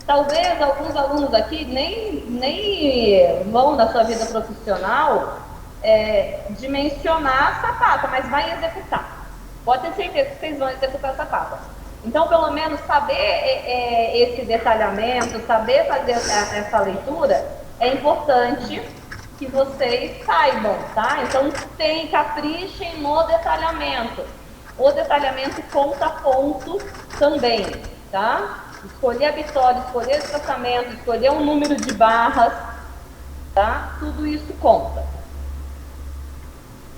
Talvez alguns alunos aqui nem vão na sua vida profissional dimensionar a sapata, mas vai executar. Pode ter certeza que vocês vão executar a sapata. Então, pelo menos saber esse detalhamento, saber fazer essa leitura, é importante que vocês saibam, tá? Então, caprichem no detalhamento. O detalhamento conta ponto também, tá? Escolher a vitória, escolher o espaçamento, escolher um número de barras, tá? Tudo isso conta.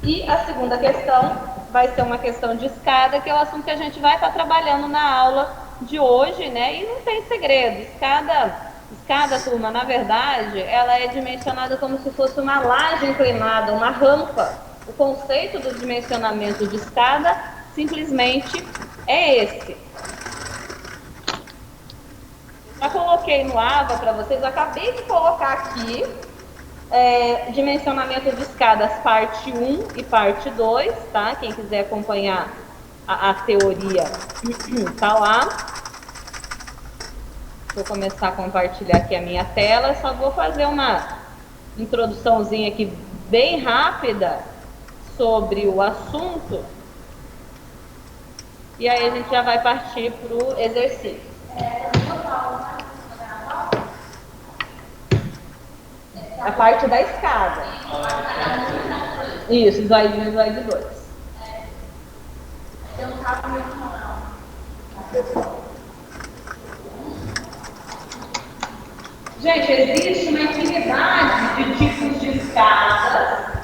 E a segunda questão vai ser uma questão de escada, que é o assunto que a gente vai estar trabalhando na aula de hoje, né? E não tem segredo. Escada, turma, na verdade, ela é dimensionada como se fosse uma laje inclinada, uma rampa. O conceito do dimensionamento de escada simplesmente é esse. Já coloquei no AVA para vocês, eu acabei de colocar aqui dimensionamento de escadas parte 1 e parte 2, tá? Quem quiser acompanhar a teoria, tá lá. Vou começar a compartilhar aqui a minha tela, só vou fazer uma introduçãozinha aqui bem rápida sobre o assunto, e aí a gente já vai partir para o exercício. A parte da escada. Isso, slide 1 e slide 2. Gente, existe uma infinidade de tipos de escadas.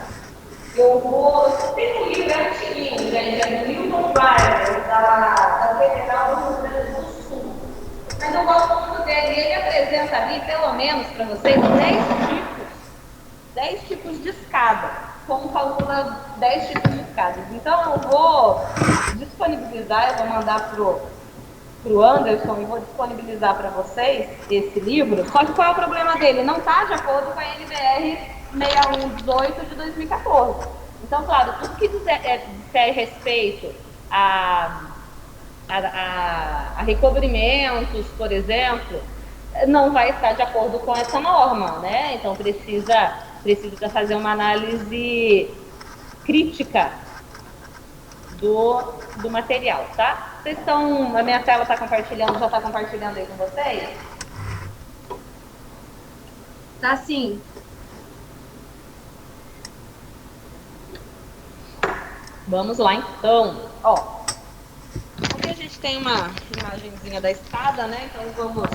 Eu tenho um livro antiguinho, gente, é do Milton Friday, da Federal do Rio Grande do Sul. Mas eu gosto muito dele, ele apresenta ali, pelo menos para vocês, 10 tipos de escada. Como calcula 10 tipos de escadas. Então eu vou disponibilizar, eu vou mandar pro Anderson e vou disponibilizar para vocês esse livro. Só que qual é o problema dele? Não está de acordo com a NBR 6118 de 2014. Então, claro, tudo que disser respeito a recobrimentos, por exemplo, não vai estar de acordo com essa norma, né? Então precisa fazer uma análise crítica do material, tá? Vocês estão, a minha tela está compartilhando, já está compartilhando aí com vocês? Tá sim. Vamos lá então. Ó, aqui a gente tem uma imagenzinha da escada, né? Então vamos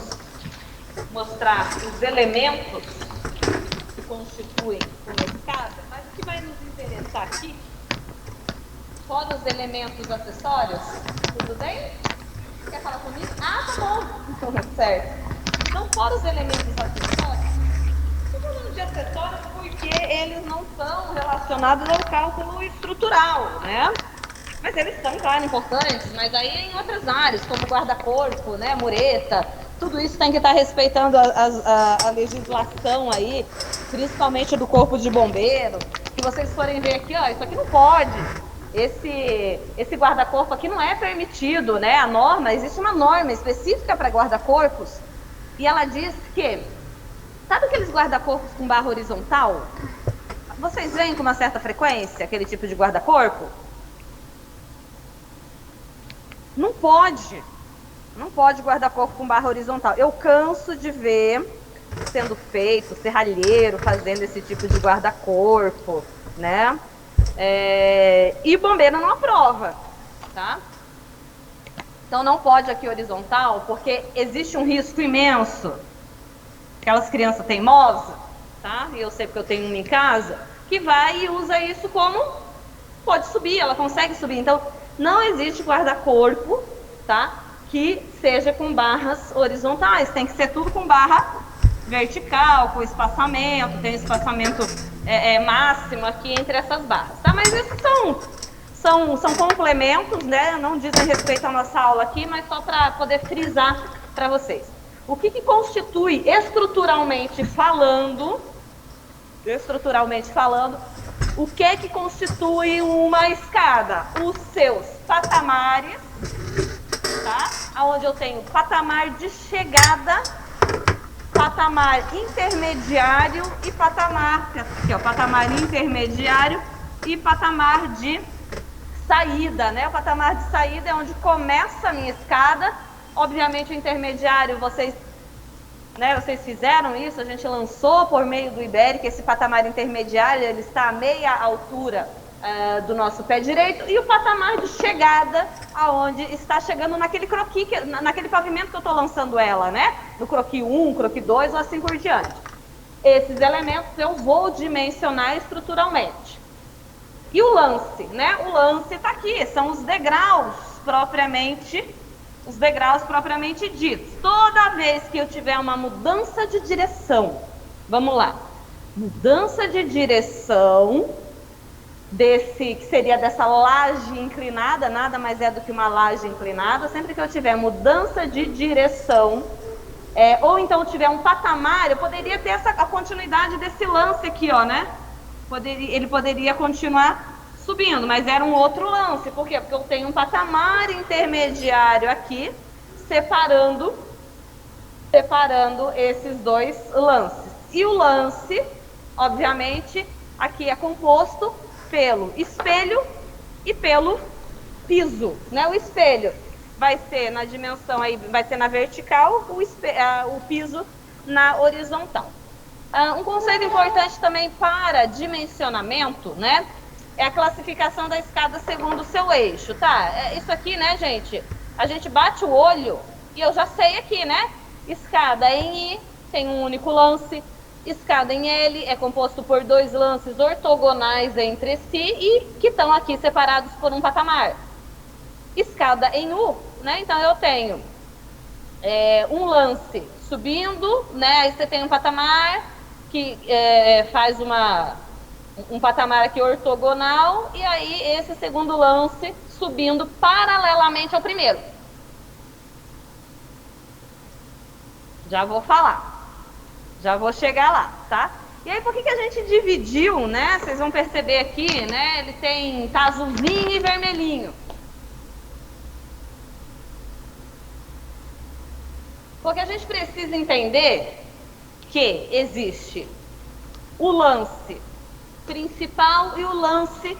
mostrar os elementos que constituem uma escada, mas o que vai nos interessar aqui, fora os elementos acessórios, tudo bem? Quer falar comigo? Ah, tá bom. Certo. Então, fora os elementos acessórios, estou falando de acessórios porque eles não são relacionados ao cálculo estrutural, né? Mas eles são, claro, importantes, mas aí em outras áreas, como guarda-corpo, né, mureta, tudo isso tem que estar respeitando a legislação aí, principalmente do corpo de bombeiro. Se vocês forem ver aqui, ó, isso aqui não pode. Esse guarda-corpo aqui não é permitido, né? A norma, existe uma norma específica para guarda-corpos, e ela diz que, sabe aqueles guarda-corpos com barra horizontal? Vocês veem com uma certa frequência aquele tipo de guarda-corpo? Não pode guarda-corpo com barra horizontal. Eu canso de ver sendo feito, serralheiro fazendo esse tipo de guarda-corpo, né? E bombeiro não aprova, tá? Então não pode aqui horizontal, porque existe um risco imenso. Aquelas crianças teimosas, tá? E eu sei porque eu tenho uma em casa, que vai e usa isso como pode subir, ela consegue subir. Então não existe guarda-corpo, tá? Que seja com barras horizontais, tem que ser tudo com barra vertical, com espaçamento, tem espaçamento máximo aqui entre essas barras, tá? Mas esses são complementos, né? Não dizem respeito à nossa aula aqui, mas só para poder frisar para vocês. O que constitui estruturalmente falando, o que constitui uma escada? Os seus patamares, tá? Onde eu tenho patamar de chegada patamar intermediário e patamar, aqui, ó, patamar intermediário e patamar de saída, né? O patamar de saída é onde começa a minha escada. Obviamente o intermediário, vocês fizeram isso, a gente lançou por meio do Iberic esse patamar intermediário, ele está a meia altura do nosso pé direito, e o patamar de chegada, aonde está chegando naquele croquis, naquele pavimento que eu estou lançando ela, né? No croquis 1, croquis 2 ou assim por diante. Esses elementos eu vou dimensionar estruturalmente. E o lance, né? O lance está aqui, são os degraus propriamente ditos. Toda vez que eu tiver uma mudança de direção, vamos lá, mudança de direção que seria dessa laje inclinada, nada mais é do que uma laje inclinada. Sempre que eu tiver mudança de direção, ou então tiver um patamar, eu poderia ter a continuidade desse lance aqui, ó, né? Ele poderia continuar subindo, mas era um outro lance. Por quê? Porque eu tenho um patamar intermediário aqui, separando esses dois lances. E o lance, obviamente, aqui é composto pelo espelho e pelo piso, né? O espelho vai ser na dimensão aí, vai ser na vertical, o piso na horizontal. Um conceito importante também para dimensionamento, né? É a classificação da escada segundo o seu eixo, tá? Isso aqui, né, gente? A gente bate o olho e eu já sei aqui, né? Escada em I tem um único lance. Escada em L é composto por dois lances ortogonais entre si e que estão aqui separados por um patamar. Escada em U, né? Então eu tenho um lance subindo, né? Aí você tem um patamar que faz um patamar aqui ortogonal, e aí esse segundo lance subindo paralelamente ao primeiro. Já vou falar. Já vou chegar lá, tá? E aí, por que a gente dividiu, né? Vocês vão perceber aqui, né? Ele tá azulzinho e vermelhinho. Porque a gente precisa entender que existe o lance principal e o lance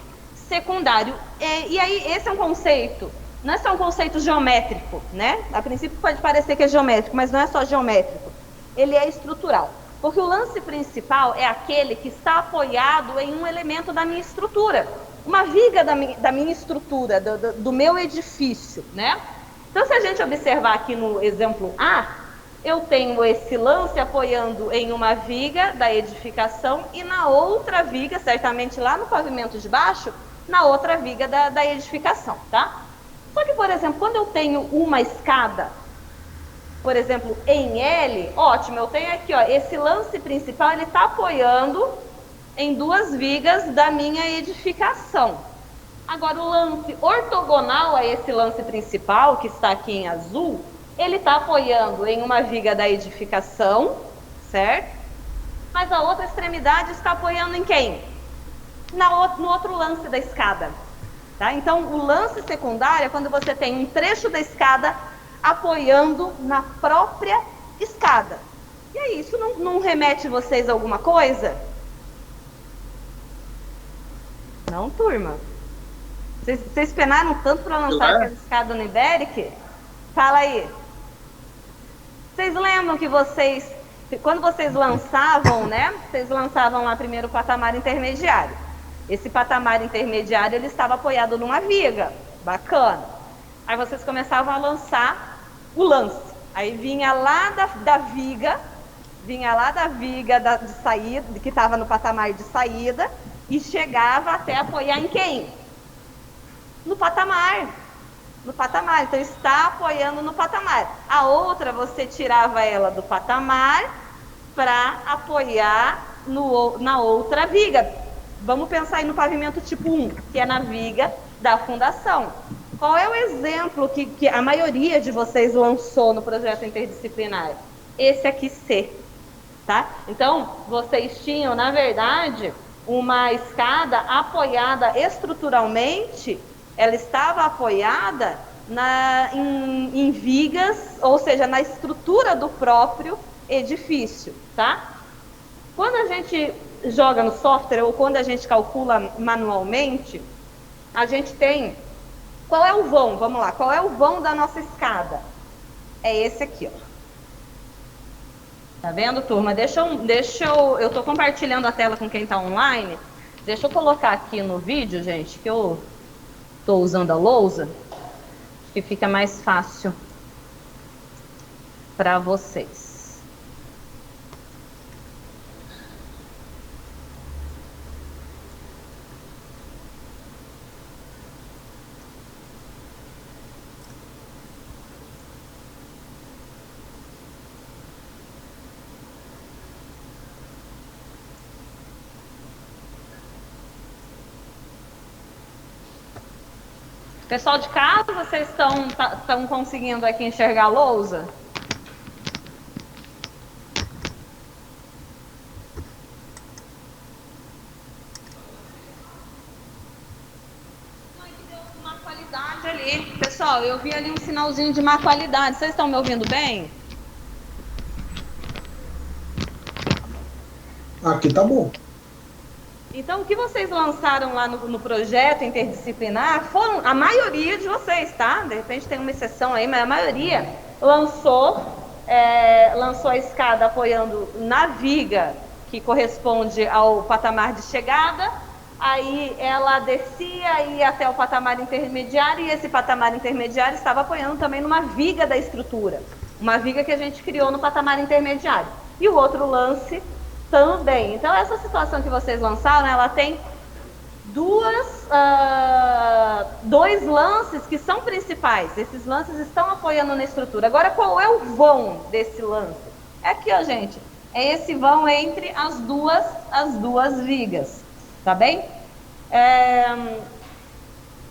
secundário. E aí, esse é um conceito, não é só um conceito geométrico, né? A princípio pode parecer que é geométrico, mas não é só geométrico. Ele é estrutural. Porque o lance principal é aquele que está apoiado em um elemento da minha estrutura. Uma viga da minha estrutura, do meu edifício, né? Então, se a gente observar aqui no exemplo A, eu tenho esse lance apoiando em uma viga da edificação e na outra viga, certamente lá no pavimento de baixo, na outra viga da edificação, tá? Só que, por exemplo, quando eu tenho uma escada, por exemplo, em L, ótimo, eu tenho aqui, ó, esse lance principal, ele está apoiando em duas vigas da minha edificação. Agora, o lance ortogonal a esse lance principal, que está aqui em azul, ele está apoiando em uma viga da edificação, certo? Mas a outra extremidade está apoiando em quem? No outro lance da escada, tá? Então, o lance secundário é quando você tem um trecho da escada apoiando na própria escada. E aí, isso não remete vocês a alguma coisa? Não, turma? Vocês penaram tanto para lançar aquela escada no Iberic? Fala aí. Vocês lembram que quando vocês lançavam, né? Vocês lançavam lá primeiro o patamar intermediário. Esse patamar intermediário, ele estava apoiado numa viga. Bacana. Aí vocês começavam a lançar o lance. Aí vinha lá da viga de saída, que estava no patamar de saída, e chegava até apoiar em quem? No patamar. No patamar. Então, está apoiando no patamar. A outra, você tirava ela do patamar para apoiar na outra viga. Vamos pensar aí no pavimento tipo 1, que é na viga da fundação. Qual é o exemplo que a maioria de vocês lançou no projeto interdisciplinar? Esse aqui, C. Tá? Então, vocês tinham, na verdade, uma escada apoiada estruturalmente, ela estava apoiada em vigas, ou seja, na estrutura do próprio edifício, tá? Quando a gente joga no software ou quando a gente calcula manualmente, a gente tem... Qual é o vão? Vamos lá. Qual é o vão da nossa escada? É esse aqui, ó. Tá vendo, turma? Eu tô compartilhando a tela com quem tá online. Deixa eu colocar aqui no vídeo, gente, que eu tô usando a lousa, que fica mais fácil para vocês. Pessoal de casa, vocês estão conseguindo aqui enxergar a lousa? Má qualidade ali. Pessoal, eu vi ali um sinalzinho de má qualidade. Vocês estão me ouvindo bem? Aqui tá bom. Então, o que vocês lançaram lá no projeto interdisciplinar foram a maioria de vocês, tá? De repente tem uma exceção aí, mas a maioria lançou a escada apoiando na viga que corresponde ao patamar de chegada. Aí ela descia e ia até o patamar intermediário, e esse patamar intermediário estava apoiando também numa viga da estrutura, uma viga que a gente criou no patamar intermediário. E o outro lance também. Então, essa situação que vocês lançaram, ela tem dois lances que são principais. Esses lances estão apoiando na estrutura. Agora, qual é o vão desse lance? É aqui, ó, gente. É esse vão entre as duas vigas. Tá bem?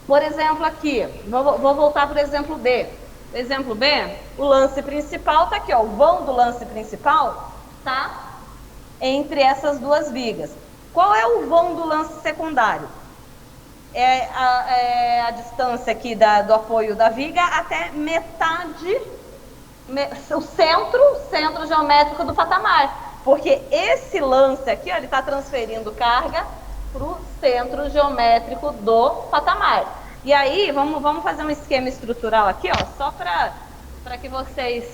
Por exemplo, aqui. Vou voltar para o exemplo B. Exemplo B, o lance principal tá aqui, ó. O vão do lance principal tá entre essas duas vigas. Qual é o vão do lance secundário? É a distância aqui do apoio da viga até metade, o centro geométrico do patamar. Porque esse lance aqui, ó, ele está transferindo carga para o centro geométrico do patamar. E aí, vamos fazer um esquema estrutural aqui, ó, só para que vocês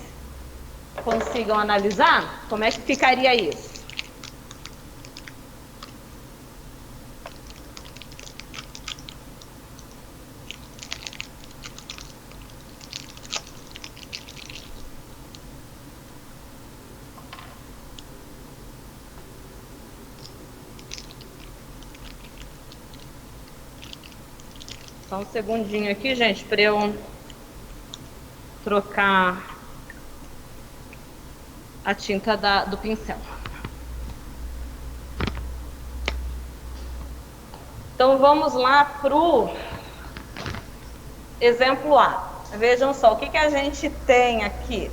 consigam analisar como é que ficaria isso. Só um segundinho aqui, gente, para eu trocar a tinta do pincel. Então, vamos lá para o exemplo A. Vejam só, o que a gente tem aqui?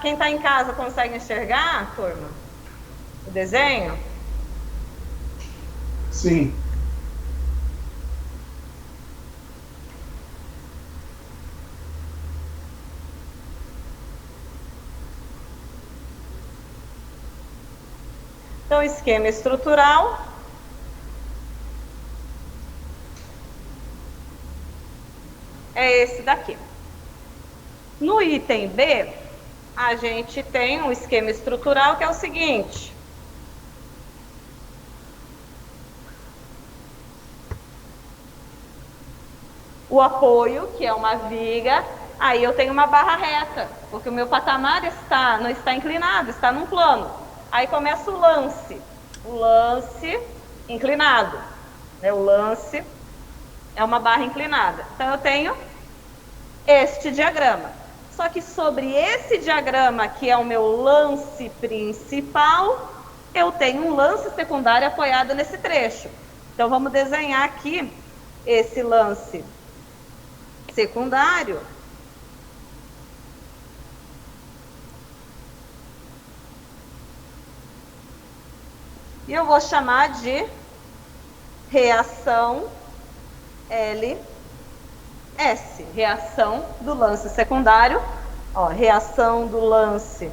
Quem tá em casa consegue enxergar, turma? O desenho? Sim. Então, esquema estrutural. É esse daqui. No item B, a gente tem um esquema estrutural que é o seguinte. O apoio, que é uma viga, aí eu tenho uma barra reta, porque o meu patamar não está inclinado, está num plano. Aí começa o lance inclinado, né? O lance é uma barra inclinada. Então, eu tenho este diagrama. Só que sobre esse diagrama, que é o meu lance principal, eu tenho um lance secundário apoiado nesse trecho. Então, vamos desenhar aqui esse lance secundário. E eu vou chamar de reação LS, reação do lance secundário. Ó, reação do lance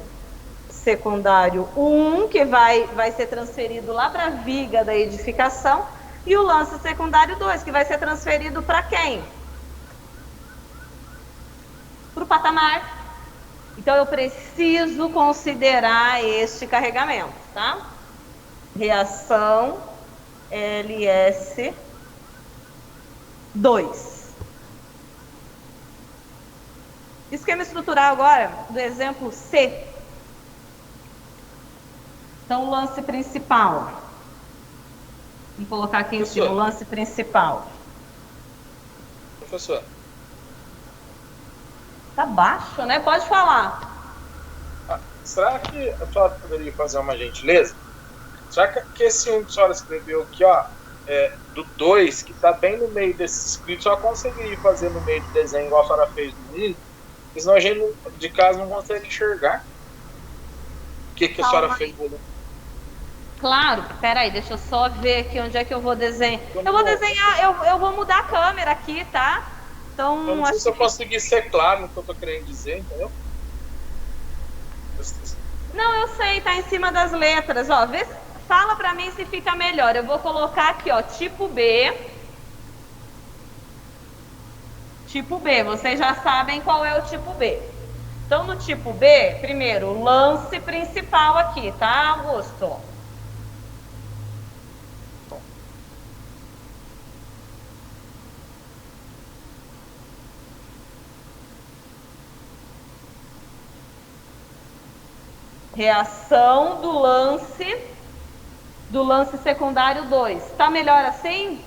secundário 1, que vai ser transferido lá para a viga da edificação, e o lance secundário 2, que vai ser transferido para quem? Para o patamar. Então, eu preciso considerar este carregamento, tá? Reação LS2. Esquema estrutural agora, do exemplo C. Então, o lance principal. Vamos colocar aqui em cima o lance principal. Professor. Tá baixo, né? Pode falar. Será que a senhora poderia fazer uma gentileza? Será que esse 1 que a senhora escreveu aqui, ó, do 2, que está bem no meio desse escrito, só conseguiria fazer no meio do desenho igual a senhora fez no 1? Senão a gente de casa não consegue enxergar o que a senhora fez. Claro, peraí, deixa eu só ver aqui onde é que eu vou desenhar. Eu vou desenhar, eu vou mudar a câmera aqui, tá? Então, eu não sei se eu conseguir ser claro no que eu tô querendo dizer, entendeu? Não, eu sei, tá em cima das letras, ó. Fala pra mim se fica melhor. Eu vou colocar aqui, ó, tipo B. Tipo B, vocês já sabem qual é o tipo B. Então, no tipo B, primeiro, o lance principal aqui, tá, Augusto? Reação do lance secundário 2. Tá melhor assim?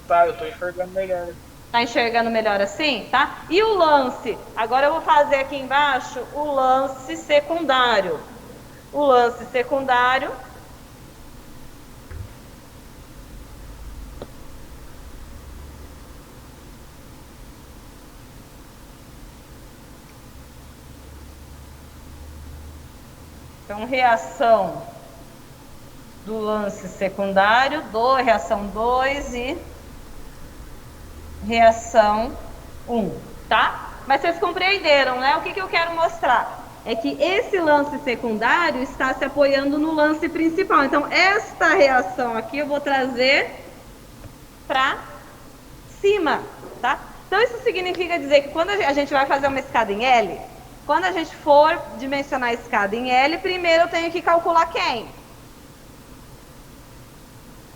Tá, eu tô enxergando melhor. Tá enxergando melhor assim, tá? E o lance? Agora eu vou fazer aqui embaixo o lance secundário. O lance secundário. Então, reação do lance secundário, reação 2 e reação 1, tá? Mas vocês compreenderam, né? O que eu quero mostrar? É que esse lance secundário está se apoiando no lance principal. Então, esta reação aqui eu vou trazer para cima, tá? Então, isso significa dizer que quando a gente vai fazer uma escada em L, quando a gente for dimensionar a escada em L, primeiro eu tenho que calcular quem?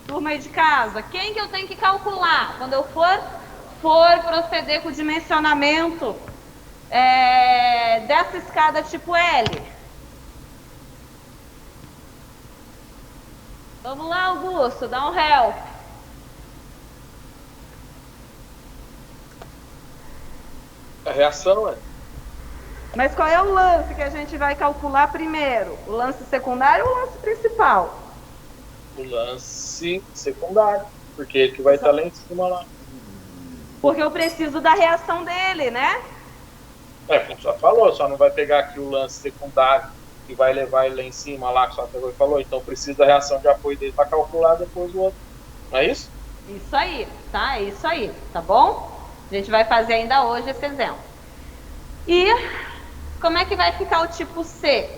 Turma aí de casa, quem que eu tenho que calcular? Quando eu for proceder com o dimensionamento dessa escada tipo L. Vamos lá, Augusto, dá um help. A reação é... Mas qual é o lance que a gente vai calcular primeiro? O lance secundário ou o lance principal? O lance secundário, porque ele que vai estar lá em cima lá. Porque eu preciso da reação dele, né? Como só falou, só não vai pegar aqui o lance secundário e vai levar ele lá em cima lá, que só pegou e falou, então precisa da reação de apoio dele para calcular depois o outro. Não é isso? Isso aí, tá? É isso aí, tá bom? A gente vai fazer ainda hoje esse exemplo. E como é que vai ficar o tipo C?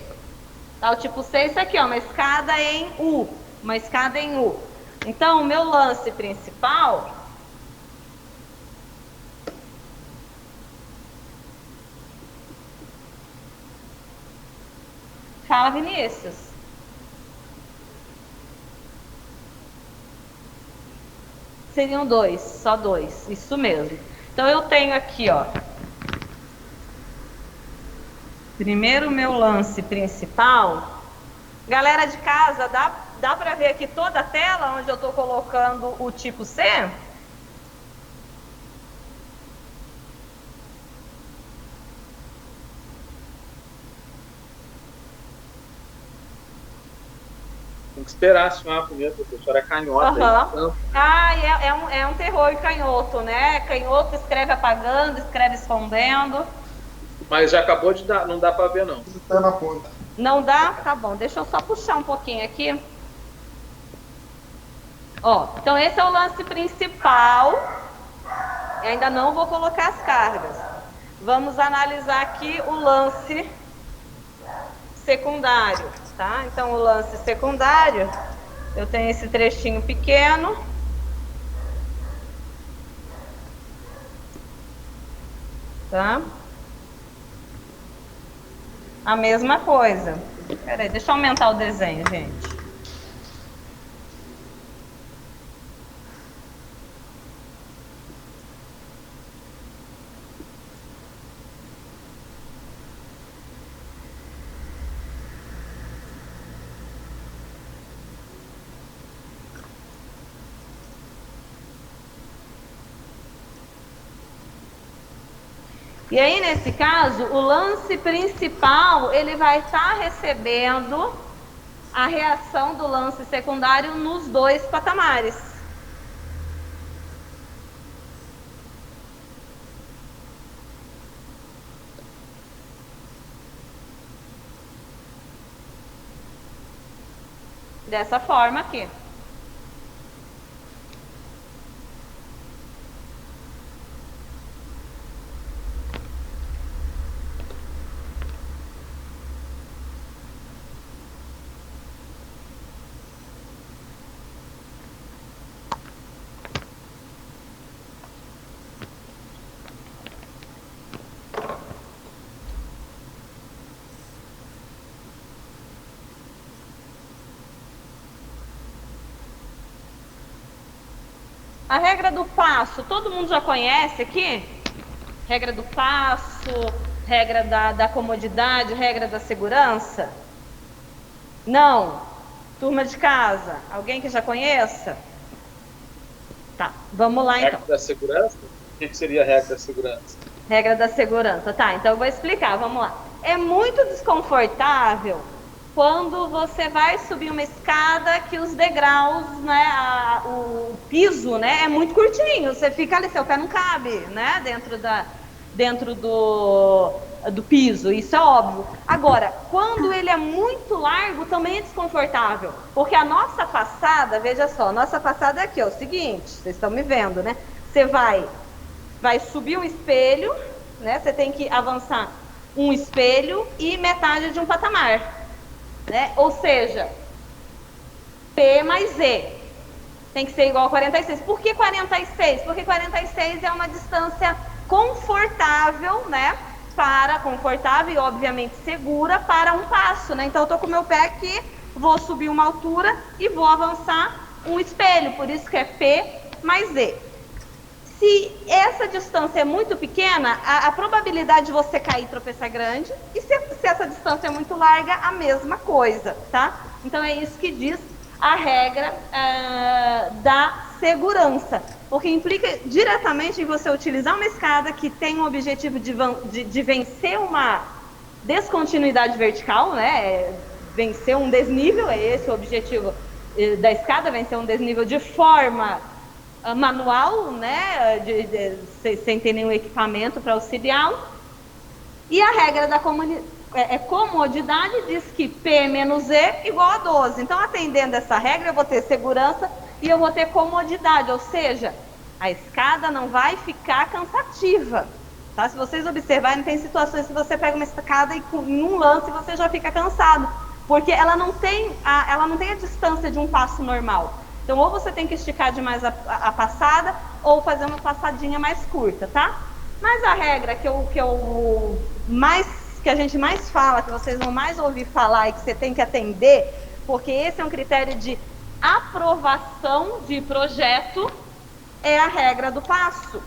Tá, o tipo C é isso aqui, ó, uma escada em U. Uma escada em U. Então, o meu lance principal... Fala, Vinícius. Seriam 2, só 2. Isso mesmo. Então, eu tenho aqui, ó. Primeiro, o meu lance principal. Galera de casa, dá para ver aqui toda a tela onde eu estou colocando o tipo C? Tem que esperar assinar primeiro, a professora é canhota. Uhum. Então... é um terror canhoto, né? Canhoto escreve apagando, escreve escondendo. Mas já acabou de dar, não dá para ver não. Tá na ponta. Não dá? Tá bom, deixa eu só puxar um pouquinho aqui. Ó, então esse é o lance principal. Eu ainda não vou colocar as cargas. Vamos analisar aqui o lance secundário, tá? Então o lance secundário, eu tenho esse trechinho pequeno. Tá? A mesma coisa. Peraí, deixa eu aumentar o desenho, gente. E aí, nesse caso, o lance principal, ele vai estar recebendo a reação do lance secundário nos dois patamares. Dessa forma aqui. A regra do passo, todo mundo já conhece aqui? Regra do passo, regra da comodidade, regra da segurança? Não? Turma de casa, alguém que já conheça? Tá, vamos lá então. Regra da segurança? O que seria a regra da segurança? Regra da segurança, tá, então eu vou explicar, vamos lá. É muito desconfortável quando você vai subir uma escada que os degraus, né, o piso, né, é muito curtinho, você fica ali, seu pé não cabe, né, dentro do piso, isso é óbvio. Agora, quando ele é muito largo, também é desconfortável, porque a nossa passada, veja só, nossa passada é aqui, ó, o seguinte, vocês estão me vendo, né, você vai subir um espelho, né, você tem que avançar um espelho e metade de um patamar. Né? Ou seja, P mais E tem que ser igual a 46. Por que 46? Porque 46 é uma distância confortável, né? Confortável e obviamente segura para um passo, né? Então eu tô com o meu pé aqui, vou subir uma altura e vou avançar um espelho, por isso que é P mais E. Se essa distância é muito pequena, a probabilidade de você cair e tropeçar é grande. E se essa distância é muito larga, a mesma coisa, tá? Então é isso que diz a regra da segurança. Porque implica diretamente em você utilizar uma escada que tem o objetivo de vencer uma descontinuidade vertical, né? Vencer um desnível, é esse o objetivo da escada, vencer um desnível de forma manual, né, sem ter nenhum equipamento para auxiliá-lo. E a regra da comodidade diz que P menos E igual a 12. Então, atendendo essa regra, eu vou ter segurança e eu vou ter comodidade, ou seja, a escada não vai ficar cansativa. Tá? Se vocês observarem, tem situações que você pega uma escada e em um lance você já fica cansado, porque ela não tem a distância de um passo normal. Então, ou você tem que esticar demais a passada, ou fazer uma passadinha mais curta, tá? Mas a regra que a gente mais fala, que vocês vão mais ouvir falar e que você tem que atender, porque esse é um critério de aprovação de projeto, é a regra do passo.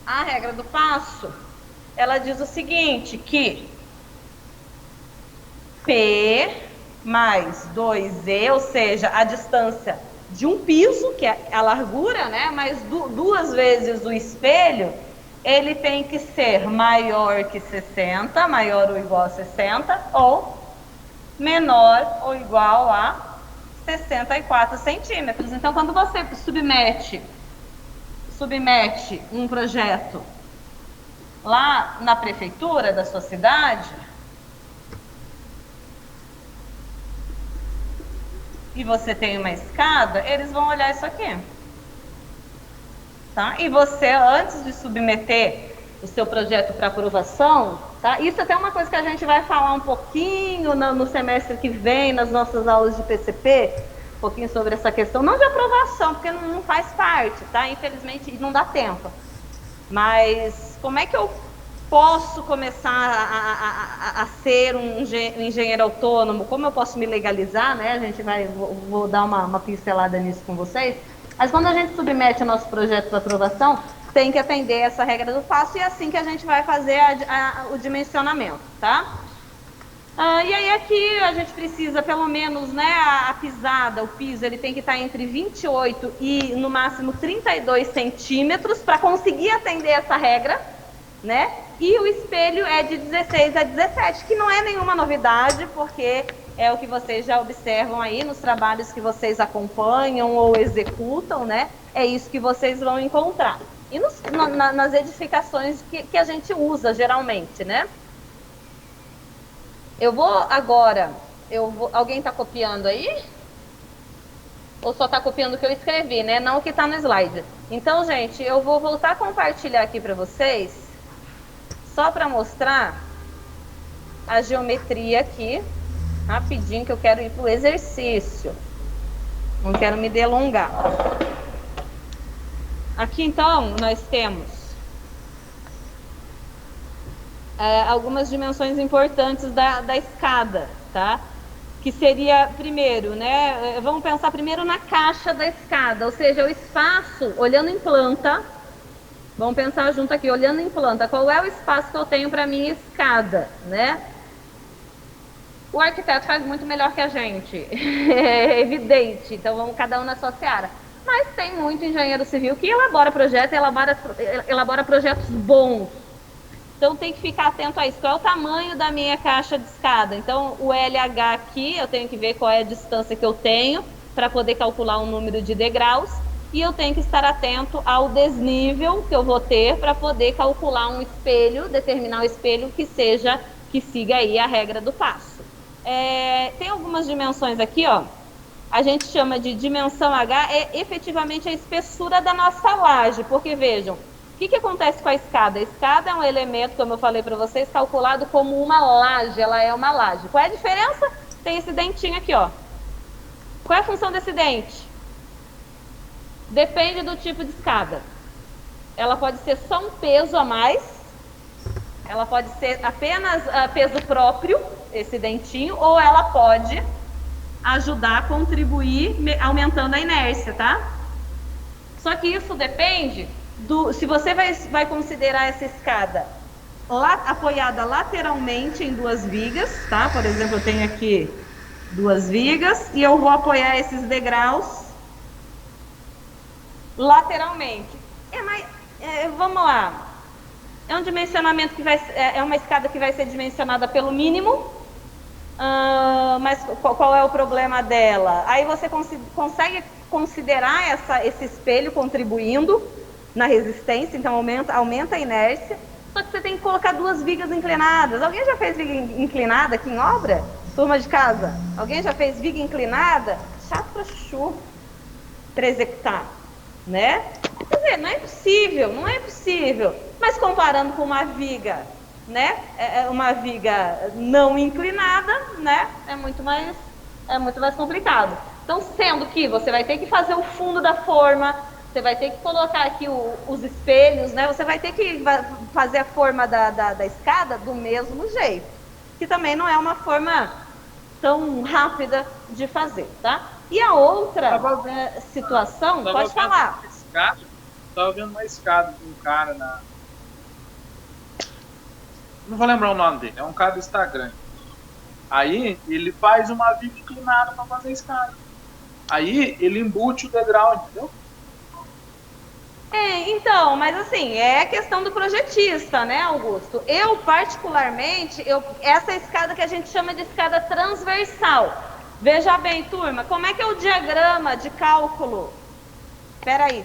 A regra do passo, ela diz o seguinte, que P mais 2E, ou seja, a distância de um piso, que é a largura, né, mais duas vezes o espelho, ele tem que ser maior que 60, maior ou igual a 60, ou menor ou igual a 64 centímetros. Então, quando você submete um projeto lá na prefeitura da sua cidade, e você tem uma escada, eles vão olhar isso aqui. Tá? E você, antes de submeter o seu projeto para aprovação, tá? Isso até é uma coisa que a gente vai falar um pouquinho no semestre que vem, nas nossas aulas de PCP, um pouquinho sobre essa questão, não de aprovação, porque não faz parte, tá? Infelizmente não dá tempo. Mas como é que eu posso começar a ser um engenheiro autônomo? Como eu posso me legalizar, né? A gente vou dar uma pincelada nisso com vocês. Mas quando a gente submete o nosso projeto para aprovação, tem que atender essa regra do passo e é assim que a gente vai fazer o dimensionamento, tá? E aí aqui a gente precisa pelo menos, né, a pisada, o piso, ele tem que estar entre 28 e no máximo 32 centímetros para conseguir atender essa regra, né? E o espelho é de 16 a 17, que não é nenhuma novidade, porque é o que vocês já observam aí nos trabalhos que vocês acompanham ou executam, né? É isso que vocês vão encontrar. E nas edificações que a gente usa geralmente, né? Eu vou agora, alguém está copiando aí? Ou só está copiando o que eu escrevi, né? Não o que está no slide. Então, gente, eu vou voltar a compartilhar aqui para vocês, só para mostrar a geometria aqui, rapidinho, que eu quero ir para o exercício. Não quero me delongar. Aqui, então, nós temos algumas dimensões importantes da escada, tá? Que seria, primeiro, né? Vamos pensar primeiro na caixa da escada, ou seja, o espaço, olhando em planta. Vamos pensar junto aqui, olhando em planta, qual é o espaço que eu tenho para minha escada, né? O arquiteto faz muito melhor que a gente, é evidente, então vamos cada um na sua seara. Mas tem muito engenheiro civil que elabora projetos, elabora projetos bons. Então tem que ficar atento a isso. Qual é o tamanho da minha caixa de escada? Então o LH aqui, eu tenho que ver qual é a distância que eu tenho para poder calcular o número de degraus. E eu tenho que estar atento ao desnível que eu vou ter para poder calcular um espelho, determinar o espelho que siga aí a regra do passo. Tem algumas dimensões aqui, ó. A gente chama de dimensão H, é efetivamente a espessura da nossa laje, porque vejam, o que acontece com a escada? A escada é um elemento, como eu falei para vocês, calculado como uma laje, ela é uma laje. Qual é a diferença? Tem esse dentinho aqui, ó. Qual é a função desse dente? Depende do tipo de escada. Ela pode ser só um peso a mais, ela pode ser apenas peso próprio, esse dentinho, ou ela pode ajudar a contribuir aumentando a inércia, tá? Só que isso depende se você vai considerar essa escada apoiada lateralmente em duas vigas, tá? Por exemplo, eu tenho aqui duas vigas e eu vou apoiar esses degraus lateralmente. Vamos lá. É um dimensionamento que é uma escada que vai ser dimensionada pelo mínimo, mas qual é o problema dela? Aí você consegue considerar esse espelho contribuindo na resistência, então aumenta a inércia, só que você tem que colocar duas vigas inclinadas. Alguém já fez viga inclinada aqui em obra? Turma de casa? Alguém já fez viga inclinada? Chato pra chuchu para executar, né? Quer dizer, não é possível. Mas comparando com uma viga, né? Uma viga não inclinada, né? É muito mais complicado. Então, sendo que você vai ter que fazer o fundo da forma, você vai ter que colocar aqui os espelhos, né? Você vai ter que fazer a forma da escada do mesmo jeito, que também não é uma forma tão rápida de fazer, tá? E a outra situação, pode falar. Estava vendo uma escada de um cara não vou lembrar o nome dele, é um cara do Instagram. Aí ele faz uma viga inclinada para fazer a escada. Aí ele embute o degrau, entendeu? Então, mas assim, é a questão do projetista, né, Augusto? Eu, particularmente, essa escada que a gente chama de escada transversal. Veja bem, turma, como é que é o diagrama de cálculo Espera aí,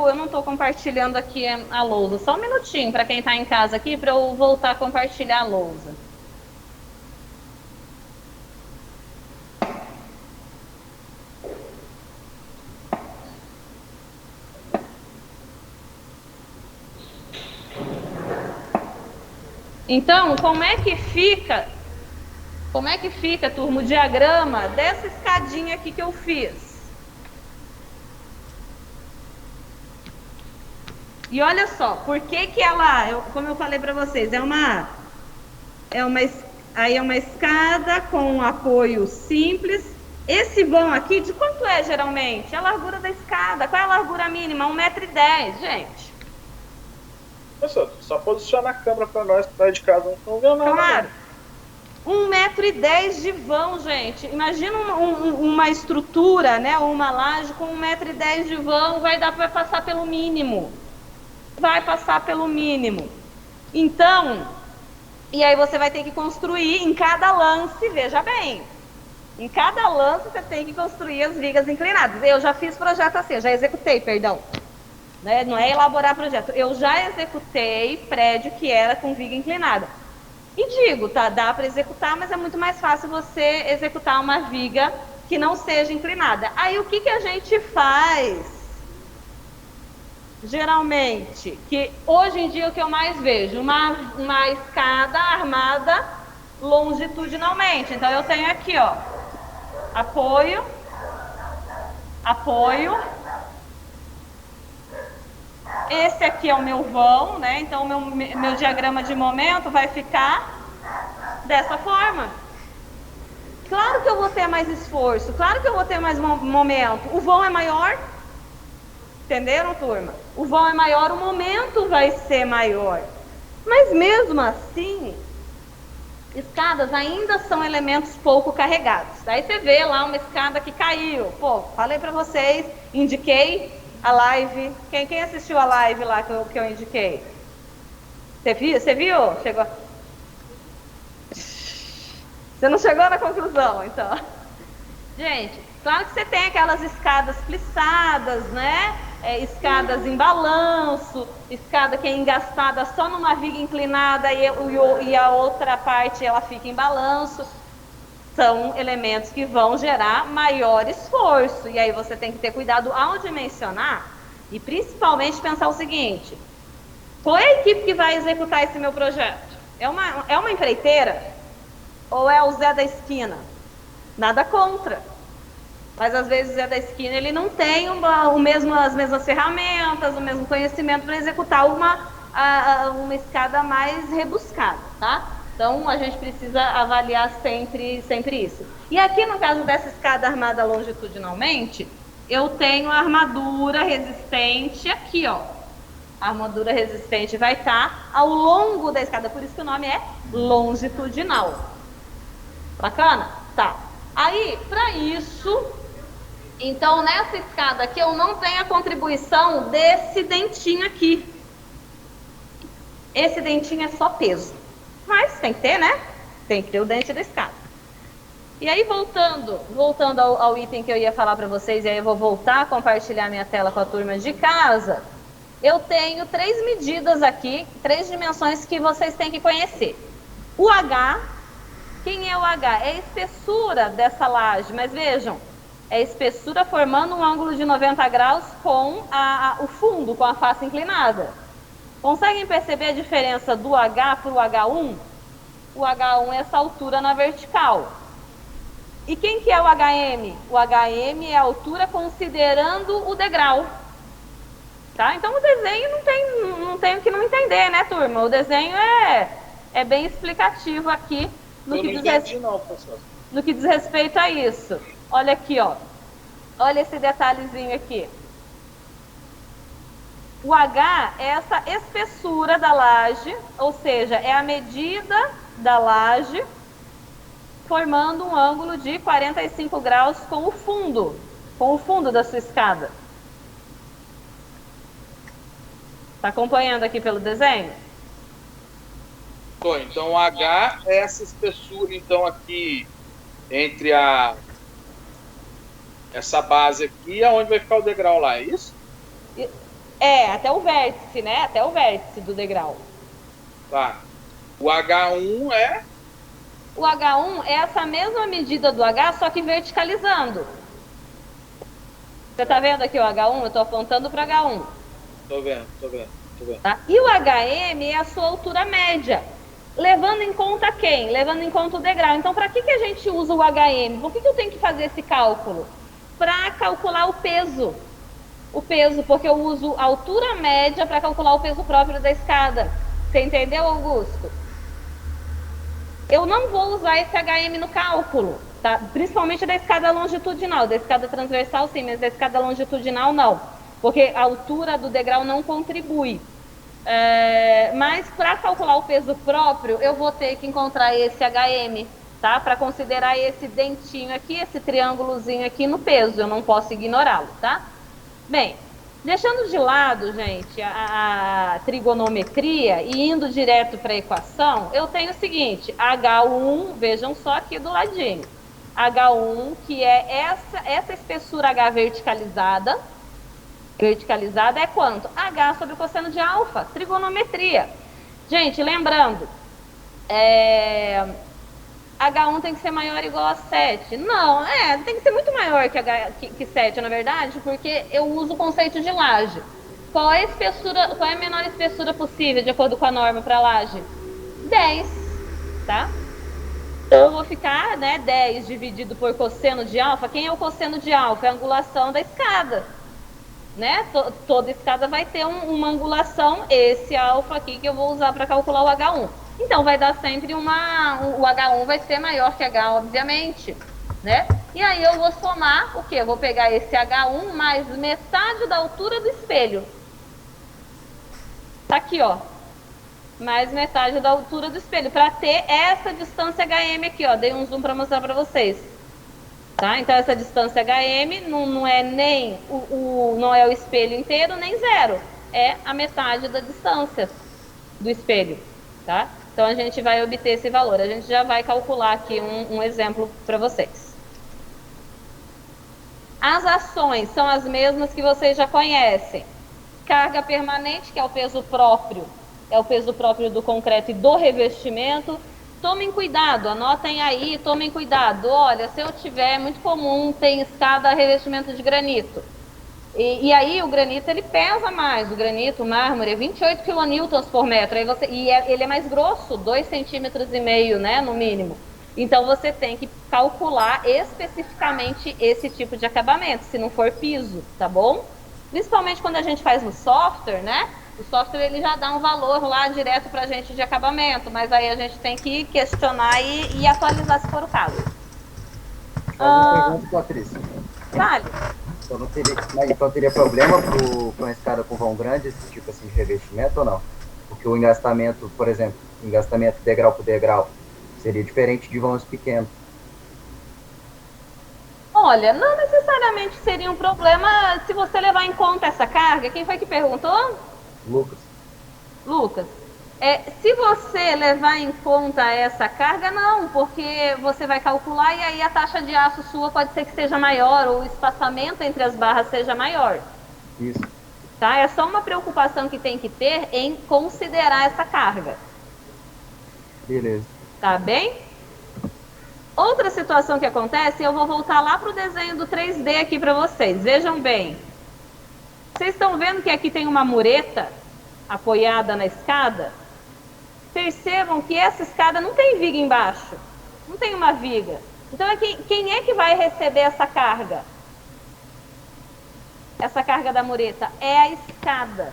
eu não estou compartilhando aqui a lousa. Só um minutinho para quem está em casa aqui, para eu voltar a compartilhar a lousa. Então, como é que fica, turma, o diagrama dessa escadinha aqui que eu fiz? E olha só, por que que ela, como eu falei para vocês, é uma escada com um apoio simples. Esse vão aqui, de quanto é geralmente? A largura da escada. Qual é a largura mínima? 1,10 m, gente. Professor, só posiciona a câmera para nós de casa, não vê nada. Claro. 1,10 m de vão, gente. Imagina uma estrutura, né? Uma laje com 1,10 m de vão, vai passar pelo mínimo. Vai passar pelo mínimo. Então, e aí você vai ter que construir em cada lance, veja bem. Em cada lance você tem que construir as vigas inclinadas. Eu já fiz projeto assim, eu já executei, perdão. Né? Não é elaborar projeto. Eu já executei prédio que era com viga inclinada. E digo, tá, dá para executar, mas é muito mais fácil você executar uma viga que não seja inclinada. Aí o que que a gente faz? Geralmente, que hoje em dia o que eu mais vejo, uma escada armada longitudinalmente. Então eu tenho aqui, ó, apoio, esse aqui é o meu vão, né? Então o meu diagrama de momento vai ficar dessa forma. Claro que eu vou ter mais esforço, claro que eu vou ter mais momento. O vão é maior, entenderam, turma? O vão é maior, o momento vai ser maior. Mas mesmo assim, escadas ainda são elementos pouco carregados. Daí você vê lá uma escada que caiu. Pô, falei para vocês, indiquei a live. Quem assistiu a live lá que eu indiquei? Você viu? Chegou? Você não chegou na conclusão, então. Gente, claro que você tem aquelas escadas plissadas, né? Escadas em balanço, escada que é engastada só numa viga inclinada e a outra parte ela fica em balanço. São elementos que vão gerar maior esforço. E aí você tem que ter cuidado ao dimensionar e principalmente pensar o seguinte: qual é a equipe que vai executar esse meu projeto? É uma empreiteira? Ou é o Zé da esquina? Nada contra. Mas às vezes o Zé da esquina ele não tem as mesmas ferramentas, o mesmo conhecimento para executar uma escada mais rebuscada, tá? Então a gente precisa avaliar sempre isso. E aqui no caso dessa escada armada longitudinalmente, eu tenho a armadura resistente aqui, ó. A armadura resistente vai estar ao longo da escada, por isso que o nome é longitudinal. Bacana? Tá. Aí, para isso, então nessa escada aqui eu não tenho a contribuição desse dentinho aqui. Esse dentinho é só peso. Mas tem que ter, né? Tem que ter o dente da escada. E aí, voltando ao item que eu ia falar para vocês, e aí eu vou voltar a compartilhar minha tela com a turma de casa, eu tenho 3 medidas aqui, 3 dimensões que vocês têm que conhecer. O H, quem é o H? É a espessura dessa laje, mas vejam, é a espessura formando um ângulo de 90 graus com o fundo, com a face inclinada. Conseguem perceber a diferença do H para o H1? O H1 é essa altura na vertical. E quem que é o HM? O HM é a altura considerando o degrau. Tá? Então o desenho não tem o que não entender, né, turma? O desenho é bem explicativo aqui no que diz respeito a isso. Olha aqui, ó. Olha esse detalhezinho aqui. O H é essa espessura da laje, ou seja, é a medida da laje formando um ângulo de 45 graus com o fundo da sua escada. Está acompanhando aqui pelo desenho? Tô, então o H é essa espessura, então aqui entre essa base aqui é onde vai ficar o degrau lá, é isso? Até o vértice, né? Até o vértice do degrau. Tá. O H1 é? O H1 é essa mesma medida do H, só que verticalizando. Você tá vendo aqui o H1? Eu tô apontando para H1. Tô vendo. Tá? E o HM é a sua altura média. Levando em conta quem? Levando em conta o degrau. Então, para que a gente usa o HM? Por que eu tenho que fazer esse cálculo? Para calcular o peso. O peso, porque eu uso a altura média para calcular o peso próprio da escada. Você entendeu, Augusto? Eu não vou usar esse HM no cálculo, tá? Principalmente da escada longitudinal. Da escada transversal, sim, mas da escada longitudinal, não. Porque a altura do degrau não contribui. Mas para calcular o peso próprio, eu vou ter que encontrar esse HM, tá? Para considerar esse dentinho aqui, esse triângulozinho aqui no peso. Eu não posso ignorá-lo, tá? Bem, deixando de lado, gente, a trigonometria e indo direto para a equação, eu tenho o seguinte, H1, vejam só aqui do ladinho, H1, que é essa espessura H verticalizada é quanto? H sobre o cosseno de alfa, trigonometria. Gente, lembrando, H1 tem que ser maior ou igual a 7. Não, tem que ser muito maior que 7, na verdade, porque eu uso o conceito de laje. Qual é a menor espessura possível, de acordo com a norma para laje? 10, tá? Então, eu vou ficar, 10 dividido por cosseno de alfa. Quem é o cosseno de alfa? É a angulação da escada, né? Toda escada vai ter uma angulação, esse alfa aqui que eu vou usar para calcular o H1. Então, vai dar sempre o H1 vai ser maior que H, obviamente, né? E aí eu vou somar o quê? Eu vou pegar esse H1 mais metade da altura do espelho. Tá aqui, ó. Mais metade da altura do espelho, para ter essa distância HM aqui, ó. Dei um zoom para mostrar para vocês. Tá? Então, essa distância HM não é nem não é o espelho inteiro, nem zero. É a metade da distância do espelho, tá? Então, a gente vai obter esse valor. A gente já vai calcular aqui um exemplo para vocês. As ações são as mesmas que vocês já conhecem. Carga permanente, que é o peso próprio do concreto e do revestimento. Tomem cuidado, anotem aí, tomem cuidado. Olha, se eu tiver, é muito comum, tem escada a revestimento de granito. E aí o granito, ele pesa mais. O granito, o mármore, é 28 kN por metro. Ele é mais grosso, 2,5 centímetros, né, no mínimo. Então, você tem que calcular especificamente esse tipo de acabamento, se não for piso, tá bom? Principalmente quando a gente faz no software, né? O software, ele já dá um valor lá direto pra gente de acabamento, mas aí a gente tem que questionar e atualizar se for o caso. Uma pergunta, Patrícia. Vale. Então teria problema com uma escada com vão grande, esse tipo assim de revestimento ou não? Porque o engastamento, por exemplo, engastamento degrau por degrau, seria diferente de vãos pequenos. Olha, não necessariamente seria um problema se você levar em conta essa carga. Quem foi que perguntou? Lucas. Se você levar em conta essa carga, não, porque você vai calcular e aí a taxa de aço sua pode ser que seja maior ou o espaçamento entre as barras seja maior. Isso. Tá? É só uma preocupação que tem que ter em considerar essa carga. Beleza. Tá bem? Outra situação que acontece, eu vou voltar lá para o desenho do 3D aqui para vocês. Vejam bem. Vocês estão vendo que aqui tem uma mureta apoiada na escada? Percebam que essa escada não tem viga embaixo. Não tem uma viga. Então, quem é que vai receber essa carga? Essa carga da mureta? É a escada.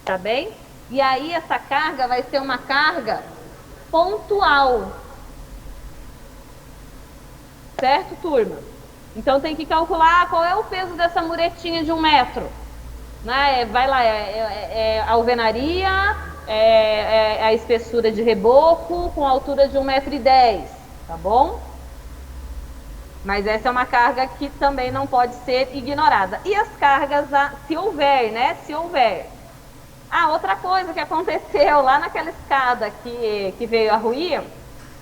Tá bem? E aí, essa carga vai ser uma carga pontual. Certo, turma? Então, tem que calcular qual é o peso dessa muretinha de 1 metro. Né? Vai lá, a alvenaria, a espessura de reboco com altura de 1,10 m, tá bom? Mas essa é uma carga que também não pode ser ignorada. E as cargas, se houver, né? Se houver. Outra coisa que aconteceu lá naquela escada que veio a ruir,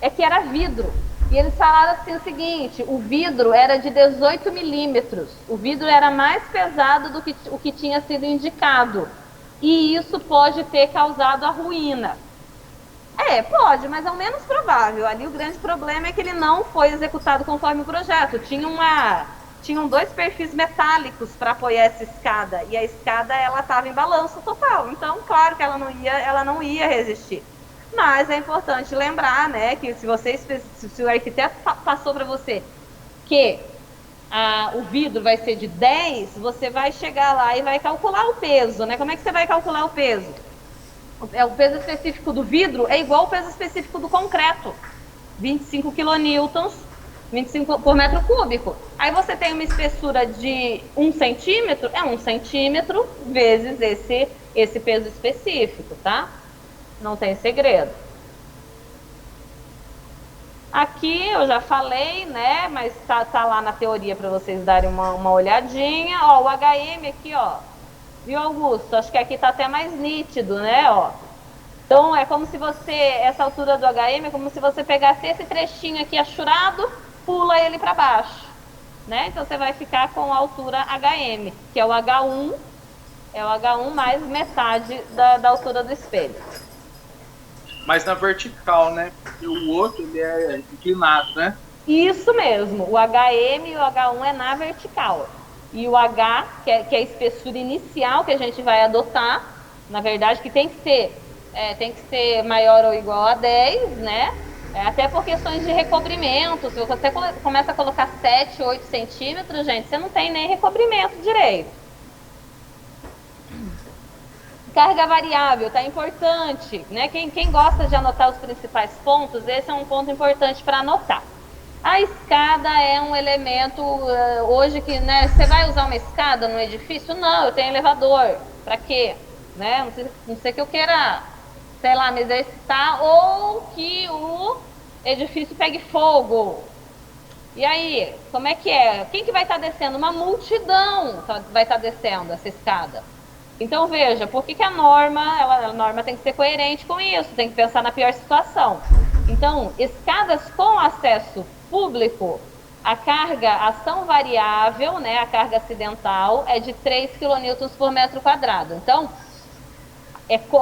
é que era vidro. E eles falaram assim o seguinte, o vidro era de 18 milímetros, o vidro era mais pesado do que o que tinha sido indicado, e isso pode ter causado a ruína. Pode, mas é o menos provável. Ali o grande problema é que ele não foi executado conforme o projeto. Tinham 2 perfis metálicos para apoiar essa escada, e a escada ela estava em balanço total, então claro que ela não ia resistir. Mas é importante lembrar, né, que se o arquiteto passou para você que o vidro vai ser de 10, você vai chegar lá e vai calcular o peso, né? Como é que você vai calcular o peso? O peso específico do vidro é igual ao peso específico do concreto, 25 kN, 25 por metro cúbico. Aí você tem uma espessura de 1 centímetro, é 1 centímetro vezes esse peso específico, tá? Não tem segredo. Aqui eu já falei, né? Mas tá lá na teoria para vocês darem uma olhadinha. Ó, o HM aqui, ó. Viu, Augusto? Acho que aqui tá até mais nítido, né? Ó. Então é como se essa altura do HM é como se você pegasse esse trechinho aqui achurado, pula ele para baixo, né? Então você vai ficar com a altura HM, que é o H1 mais metade da altura do espelho. Mas na vertical, né? Porque o outro ele é inclinado, né? Isso mesmo, o HM e o H1 é na vertical. E o H, que é a espessura inicial que a gente vai adotar, na verdade, que tem que ser maior ou igual a 10, né? Até por questões de recobrimento. Se você começa a colocar 7, 8 centímetros, gente, você não tem nem recobrimento direito. Carga variável, tá importante, né? Quem gosta de anotar os principais pontos, esse é um ponto importante para anotar. A escada é um elemento, hoje que, né, você vai usar uma escada no edifício? Não, eu tenho elevador. Para quê? Né? Não sei que eu queira, sei lá, me exercitar ou que o edifício pegue fogo. E aí, como é que é? Quem que vai estar descendo? Uma multidão vai estar descendo essa escada. Então, veja, por que a norma tem que ser coerente com isso, tem que pensar na pior situação. Então, escadas com acesso público, a ação variável, né, a carga acidental, é de 3 kN por metro quadrado. Então,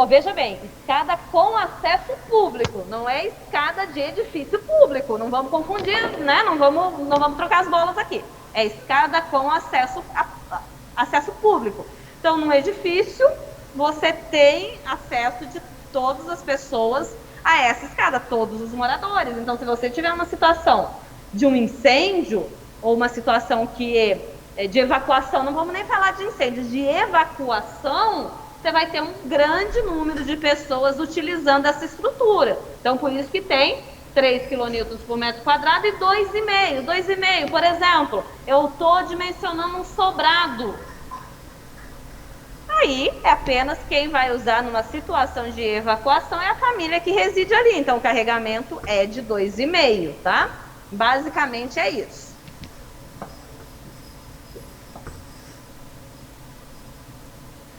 veja bem, escada com acesso público, não é escada de edifício público, não vamos confundir, né, não vamos trocar as bolas aqui. É escada com acesso público. Então, no edifício, você tem acesso de todas as pessoas a essa escada, todos os moradores. Então, se você tiver uma situação de um incêndio, ou uma situação de evacuação, não vamos nem falar de incêndio, de evacuação, você vai ter um grande número de pessoas utilizando essa estrutura. Então, por isso que tem 3 kN por metro quadrado e 2,5. 2,5, por exemplo, eu estou dimensionando um sobrado. Aí, é apenas quem vai usar numa situação de evacuação é a família que reside ali. Então, o carregamento é de 2,5, tá? Basicamente é isso.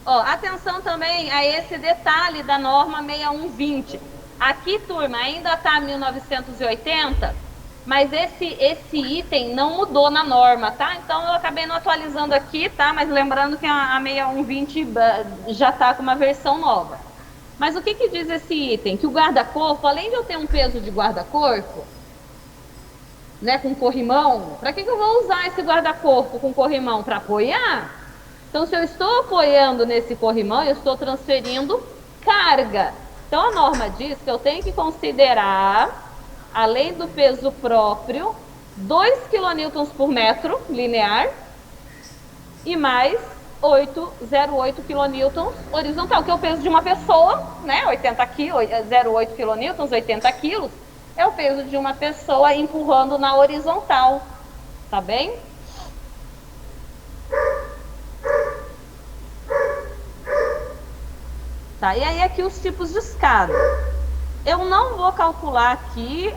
Ó, atenção também a esse detalhe da norma 6120. Aqui, turma, ainda está 1980, mas esse item não mudou na norma, tá? Então, eu acabei não atualizando aqui, tá? Mas lembrando que a 6120 já está com uma versão nova. Mas o que diz esse item? Que o guarda-corpo, além de eu ter um peso de guarda-corpo, né, com corrimão, para que eu vou usar esse guarda-corpo com corrimão? Para apoiar? Então, se eu estou apoiando nesse corrimão, eu estou transferindo carga. Então, a norma diz que eu tenho que considerar, além do peso próprio, 2 kN por metro linear e mais 0,8 kN horizontal, que é o peso de uma pessoa, né? 80 kg, 0,8 kN, 80 kg, é o peso de uma pessoa empurrando na horizontal, tá bem? Tá, e aí aqui os tipos de escada. Eu não vou calcular aqui,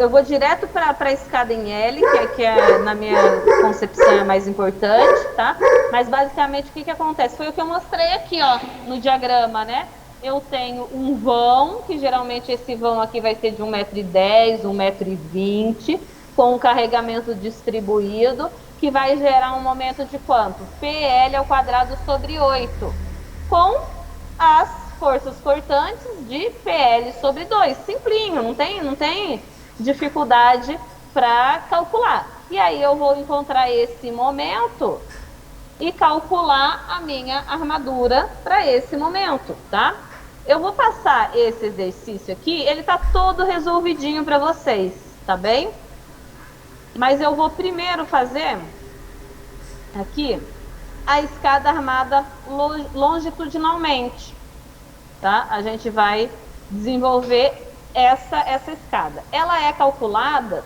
eu vou direto para a escada em L, que na minha concepção é mais importante, tá? Mas basicamente o que acontece? Foi o que eu mostrei aqui, ó, no diagrama, né? eu tenho um vão, que geralmente esse vão aqui vai ser de 1,10 m, 1,20 m, com um carregamento distribuído, que vai gerar um momento de quanto? PL ao quadrado sobre 8, com as forças cortantes de PL sobre 2. Simplinho, não tem dificuldade para calcular. E aí eu vou encontrar esse momento e calcular a minha armadura para esse momento, tá? Eu vou passar esse exercício aqui, ele tá todo resolvidinho para vocês, tá bem? Mas eu vou primeiro fazer aqui a escada armada longitudinalmente, tá? A gente vai desenvolver essa escada. Ela é calculada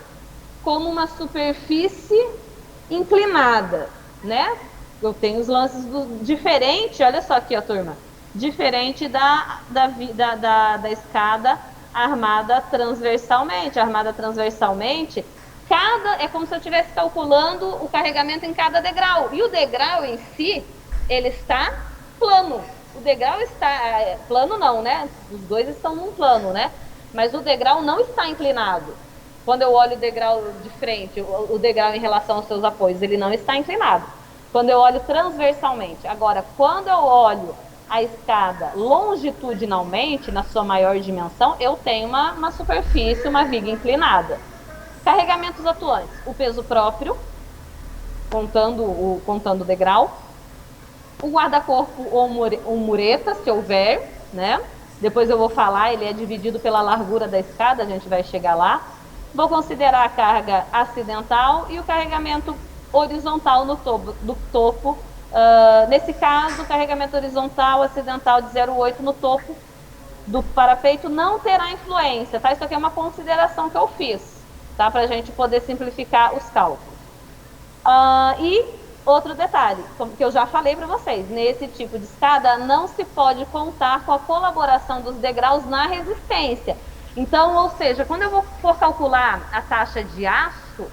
como uma superfície inclinada, né? Eu tenho os lances diferente, olha só aqui, ó, turma, diferente da escada armada transversalmente. Armada transversalmente, é como se eu estivesse calculando o carregamento em cada degrau. E o degrau em si, ele está plano. O degrau está... plano não, né? Os dois estão num plano, né? Mas o degrau não está inclinado. Quando eu olho o degrau de frente, o degrau em relação aos seus apoios, ele não está inclinado. Quando eu olho transversalmente. Agora, quando eu olho a escada longitudinalmente, na sua maior dimensão, eu tenho uma superfície, uma viga inclinada. Carregamentos atuantes. O peso próprio, contando o degrau. O guarda-corpo ou mureta, se houver, né? Depois eu vou falar, ele é dividido pela largura da escada, a gente vai chegar lá. Vou considerar a carga acidental e o carregamento horizontal no topo. Nesse caso, o carregamento horizontal acidental de 0,8 no topo do parapeito não terá influência, tá? Isso aqui é uma consideração que eu fiz, tá? Para a gente poder simplificar os cálculos. E outro detalhe, que eu já falei para vocês, nesse tipo de escada não se pode contar com a colaboração dos degraus na resistência. Então, ou seja, quando eu for calcular a taxa de aço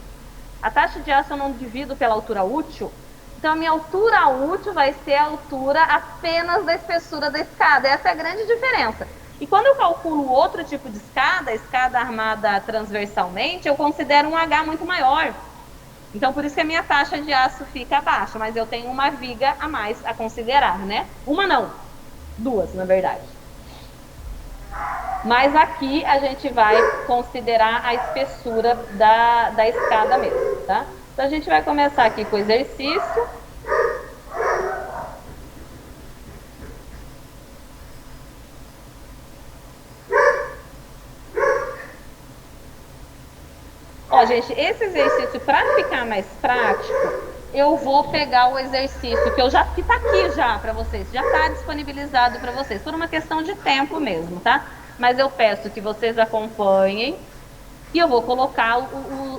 eu não divido pela altura útil. Então, a minha altura útil vai ser a altura apenas da espessura da escada. Essa é a grande diferença. E quando eu calculo outro tipo de escada, a escada armada transversalmente, eu considero um H muito maior. Então, por isso que a minha taxa de aço fica baixa. Mas eu tenho uma viga a mais a considerar, né? Uma não, duas, na verdade. Mas aqui a gente vai considerar a espessura da escada mesmo, tá? Então a gente vai começar aqui com o exercício. Ó, gente, esse exercício, para ficar mais prático, eu vou pegar o exercício que tá aqui já para vocês, já tá disponibilizado para vocês, por uma questão de tempo mesmo, tá? Mas eu peço que vocês acompanhem e eu vou colocar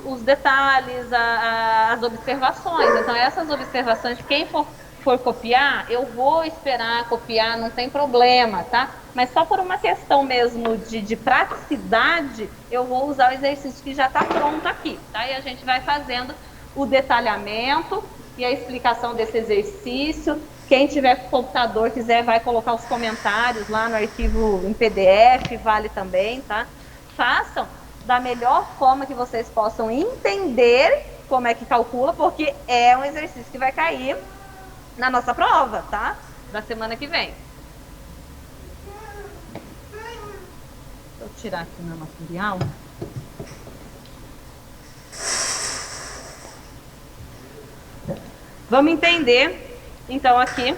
os detalhes, as observações. Então, essas observações, quem for copiar, eu vou esperar copiar, não tem problema, tá? Mas só por uma questão mesmo de praticidade, eu vou usar o exercício que já está pronto aqui, tá? E a gente vai fazendo o detalhamento e a explicação desse exercício. Quem tiver computador, quiser, vai colocar os comentários lá no arquivo em PDF, vale também, tá? Façam da melhor forma que vocês possam entender como é que calcula, porque é um exercício que vai cair na nossa prova, tá? Da semana que vem. Vou tirar aqui meu material. Vamos entender, então, aqui,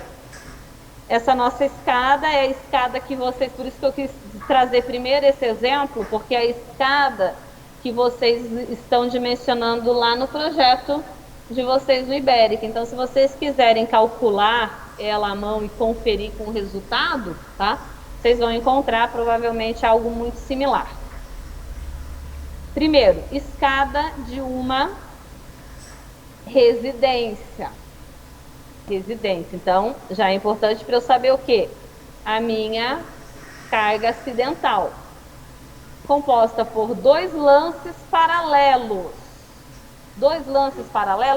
essa nossa escada é a escada que vocês, por isso que eu quis trazer primeiro esse exemplo, porque é a escada que vocês estão dimensionando lá no projeto de vocês no Ibérica. Então, se vocês quiserem calcular ela à mão e conferir com o resultado, tá? Vocês vão encontrar provavelmente algo muito similar. Primeiro, escada de uma residência. Então, já é importante para eu saber o quê? A minha carga acidental, composta por dois lances paralelos.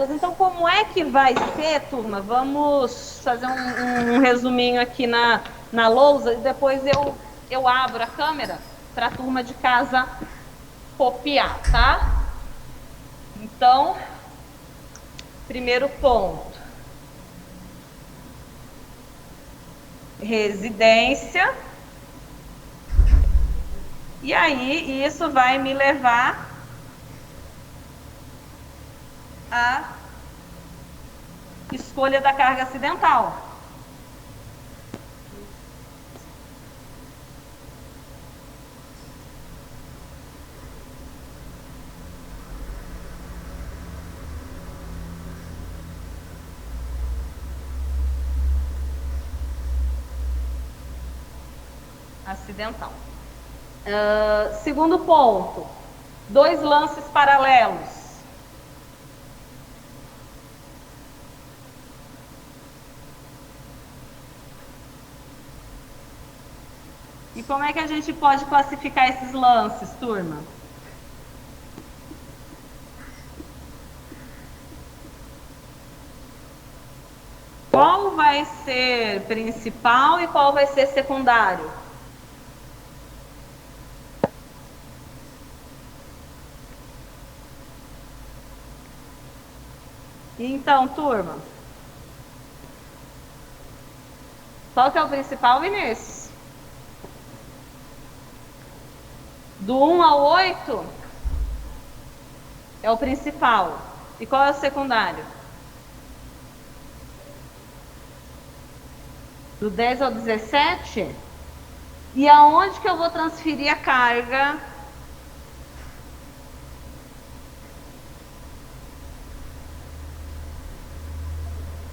Então, como é que vai ser, turma? Vamos fazer um resuminho aqui na lousa e depois eu abro a câmera para a turma de casa copiar, tá? Então, primeiro ponto. Residência. E aí, isso vai me levar à escolha da carga acidental. Acidental. Segundo ponto, 2 lances paralelos. E como é que a gente pode classificar esses lances, turma? Qual vai ser principal e qual vai ser secundário? Então, turma, qual que é o principal, Vinícius? Do 1 ao 8 é o principal. E qual é o secundário? Do 10 ao 17? E aonde que eu vou transferir a carga?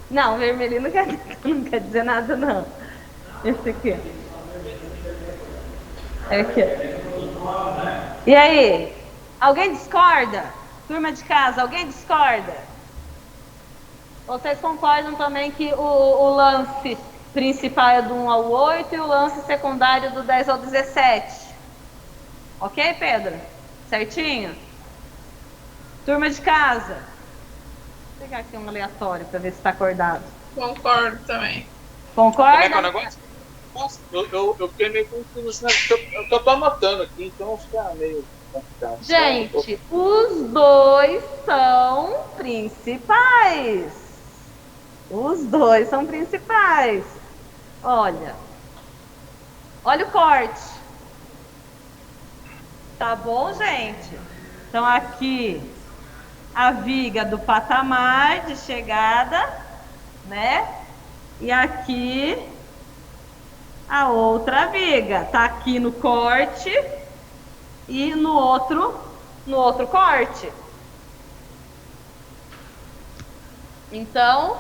Não, vermelhinho não quer dizer nada, não. Esse aqui. É aqui. E aí? Alguém discorda? Turma de casa, alguém discorda? Vocês concordam também que o lance principal é do 1 ao 8 e o lance secundário do 10 ao 17? Ok, Pedro? Certinho? Turma de casa. Vou pegar aqui um aleatório para ver se está acordado. Concordo também. Concorda? Como é que é o negócio? Nossa, eu fiquei meio confuso, né? Eu tô anotando aqui, então fica meio complicado. Gente, os dois são principais. Os dois são principais. Olha. Olha o corte. Tá bom, gente? Então, aqui a viga do patamar de chegada, né? E aqui a outra viga. Tá aqui no corte e no outro corte. Então,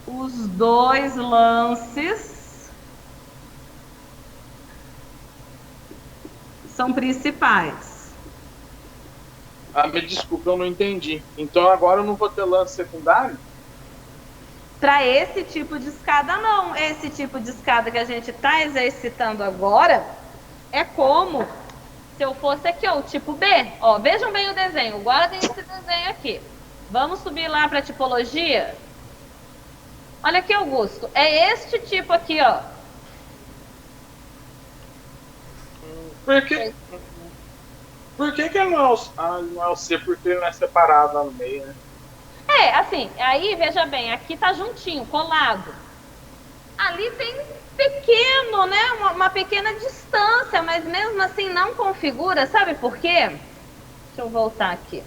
os dois lances são principais. Ah, me desculpa, eu não entendi. Então agora eu não vou ter lance secundário? Para esse tipo de escada, não. Esse tipo de escada que a gente está exercitando agora é como se eu fosse aqui, ó, o tipo B. Ó, vejam bem o desenho. Guardem esse desenho aqui. Vamos subir lá para a tipologia. Olha aqui, Augusto. É este tipo aqui, ó. Por que não é o, não é o C? Porque não é separado lá no meio, né? É, assim, aí, veja bem, aqui tá juntinho, colado. Ali tem pequeno, né, uma pequena distância, mas mesmo assim não configura, sabe por quê? Deixa eu voltar aqui.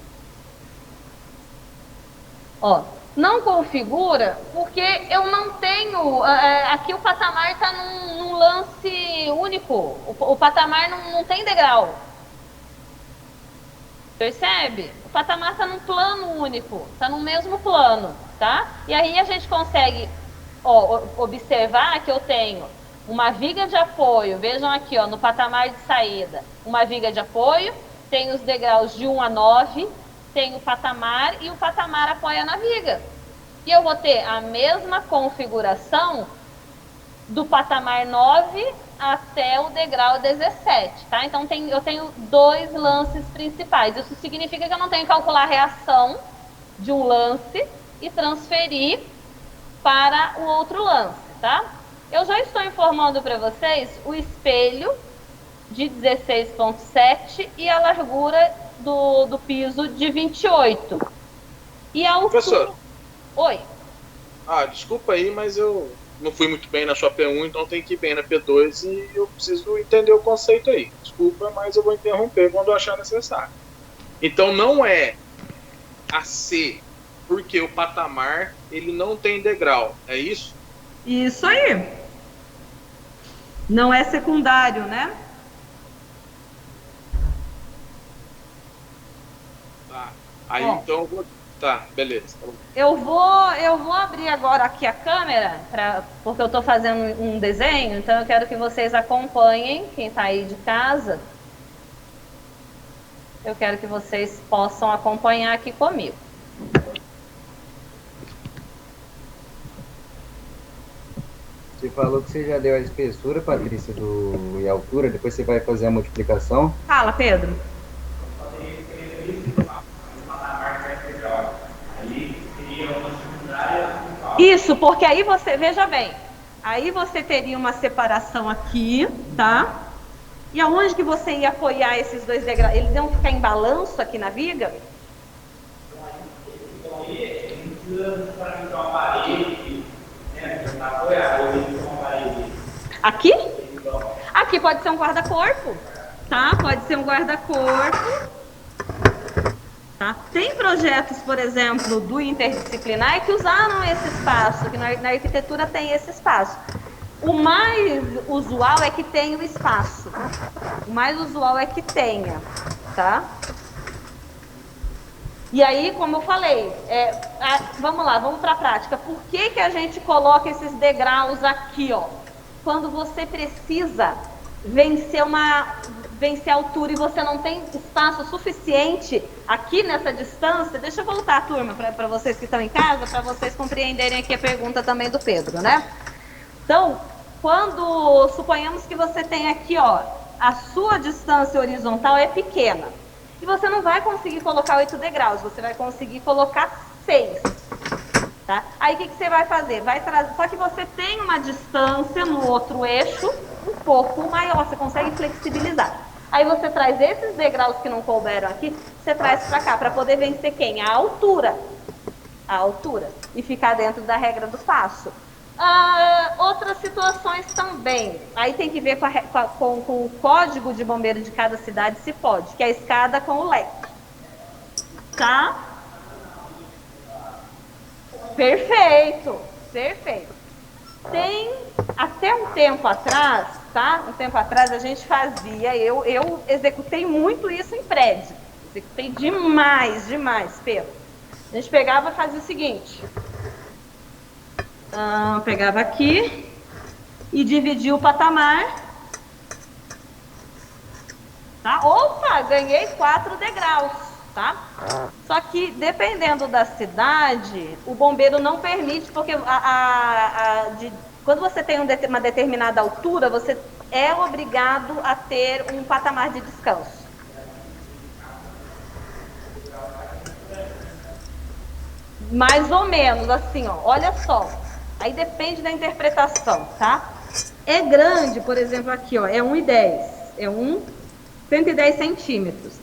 Ó, não configura porque eu não tenho, aqui o patamar está num lance único, o patamar não tem degrau. Percebe? O patamar está num plano único, está no mesmo plano, tá? E aí a gente consegue, ó, observar que eu tenho uma viga de apoio, vejam aqui, ó, no patamar de saída, uma viga de apoio, tem os degraus de 1 a 9, tem o patamar e o patamar apoia na viga. E eu vou ter a mesma configuração do patamar 9 até o degrau 17, tá? Então eu tenho dois lances principais. Isso significa que eu não tenho que calcular a reação de um lance e transferir para o outro lance, tá? Eu já estou informando para vocês o espelho de 16,7 e a largura do piso de 28. E a altura... Professor. Oi. Desculpa aí, mas eu não fui muito bem na sua P1, então tem que ir bem na P2 e eu preciso entender o conceito aí. Desculpa, mas eu vou interromper quando eu achar necessário. Então não é AC, porque o patamar ele não tem degrau, é isso? Isso aí. Não é secundário, né? Tá. Aí Bom, então eu vou. Tá, beleza. Tá bom. eu vou abrir agora aqui a câmera, porque eu estou fazendo um desenho, então eu quero que vocês acompanhem, quem está aí de casa. Eu quero que vocês possam acompanhar aqui comigo. Você falou que você já deu a espessura, Patrícia, e a altura, depois você vai fazer a multiplicação. Fala, Pedro. Isso, porque aí você, veja bem, aí você teria uma separação aqui, tá? E aonde que você ia apoiar esses dois degraus? Eles iam ficar em balanço aqui na viga? Aqui? Aqui pode ser um guarda-corpo, tá? Pode ser um guarda-corpo. Tá? Tem projetos, por exemplo, do interdisciplinar que usaram esse espaço, que na arquitetura tem esse espaço. O mais usual é que tenha o espaço. O mais usual é que tenha, tá? E aí, como eu falei, vamos lá, vamos para a prática. Por que a gente coloca esses degraus aqui, ó? Quando você precisa vencer a altura e você não tem espaço suficiente aqui nessa distância, deixa eu voltar, turma, para vocês que estão em casa, para vocês compreenderem aqui a pergunta também do Pedro, né? Então, quando suponhamos que você tem aqui, ó, a sua distância horizontal é pequena, e você não vai conseguir colocar 8 degraus, você vai conseguir colocar 6. Tá? Aí o que você vai fazer? Vai trazer, só que você tem uma distância no outro eixo um pouco maior, você consegue flexibilizar. Aí você traz esses degraus que não couberam aqui, você traz para cá, para poder vencer quem? A altura. A altura. E ficar dentro da regra do passo. Outras situações também. Aí tem que ver com o código de bombeiro de cada cidade, se pode, que é a escada com o leque. Tá? Perfeito, perfeito. Tem, até um tempo atrás, tá? Um tempo atrás a gente fazia, eu executei muito isso em prédio. Executei demais, Pedro. A gente pegava e fazia o seguinte. Pegava aqui e dividia o patamar. Tá? Opa, ganhei 4 degraus. Tá? Só que, dependendo da cidade, o bombeiro não permite, porque quando você tem uma determinada altura, você é obrigado a ter um patamar de descanso. Mais ou menos, assim, ó, olha só. Aí depende da interpretação, tá? É grande, por exemplo, aqui, ó, é 1,10. É 110 centímetros.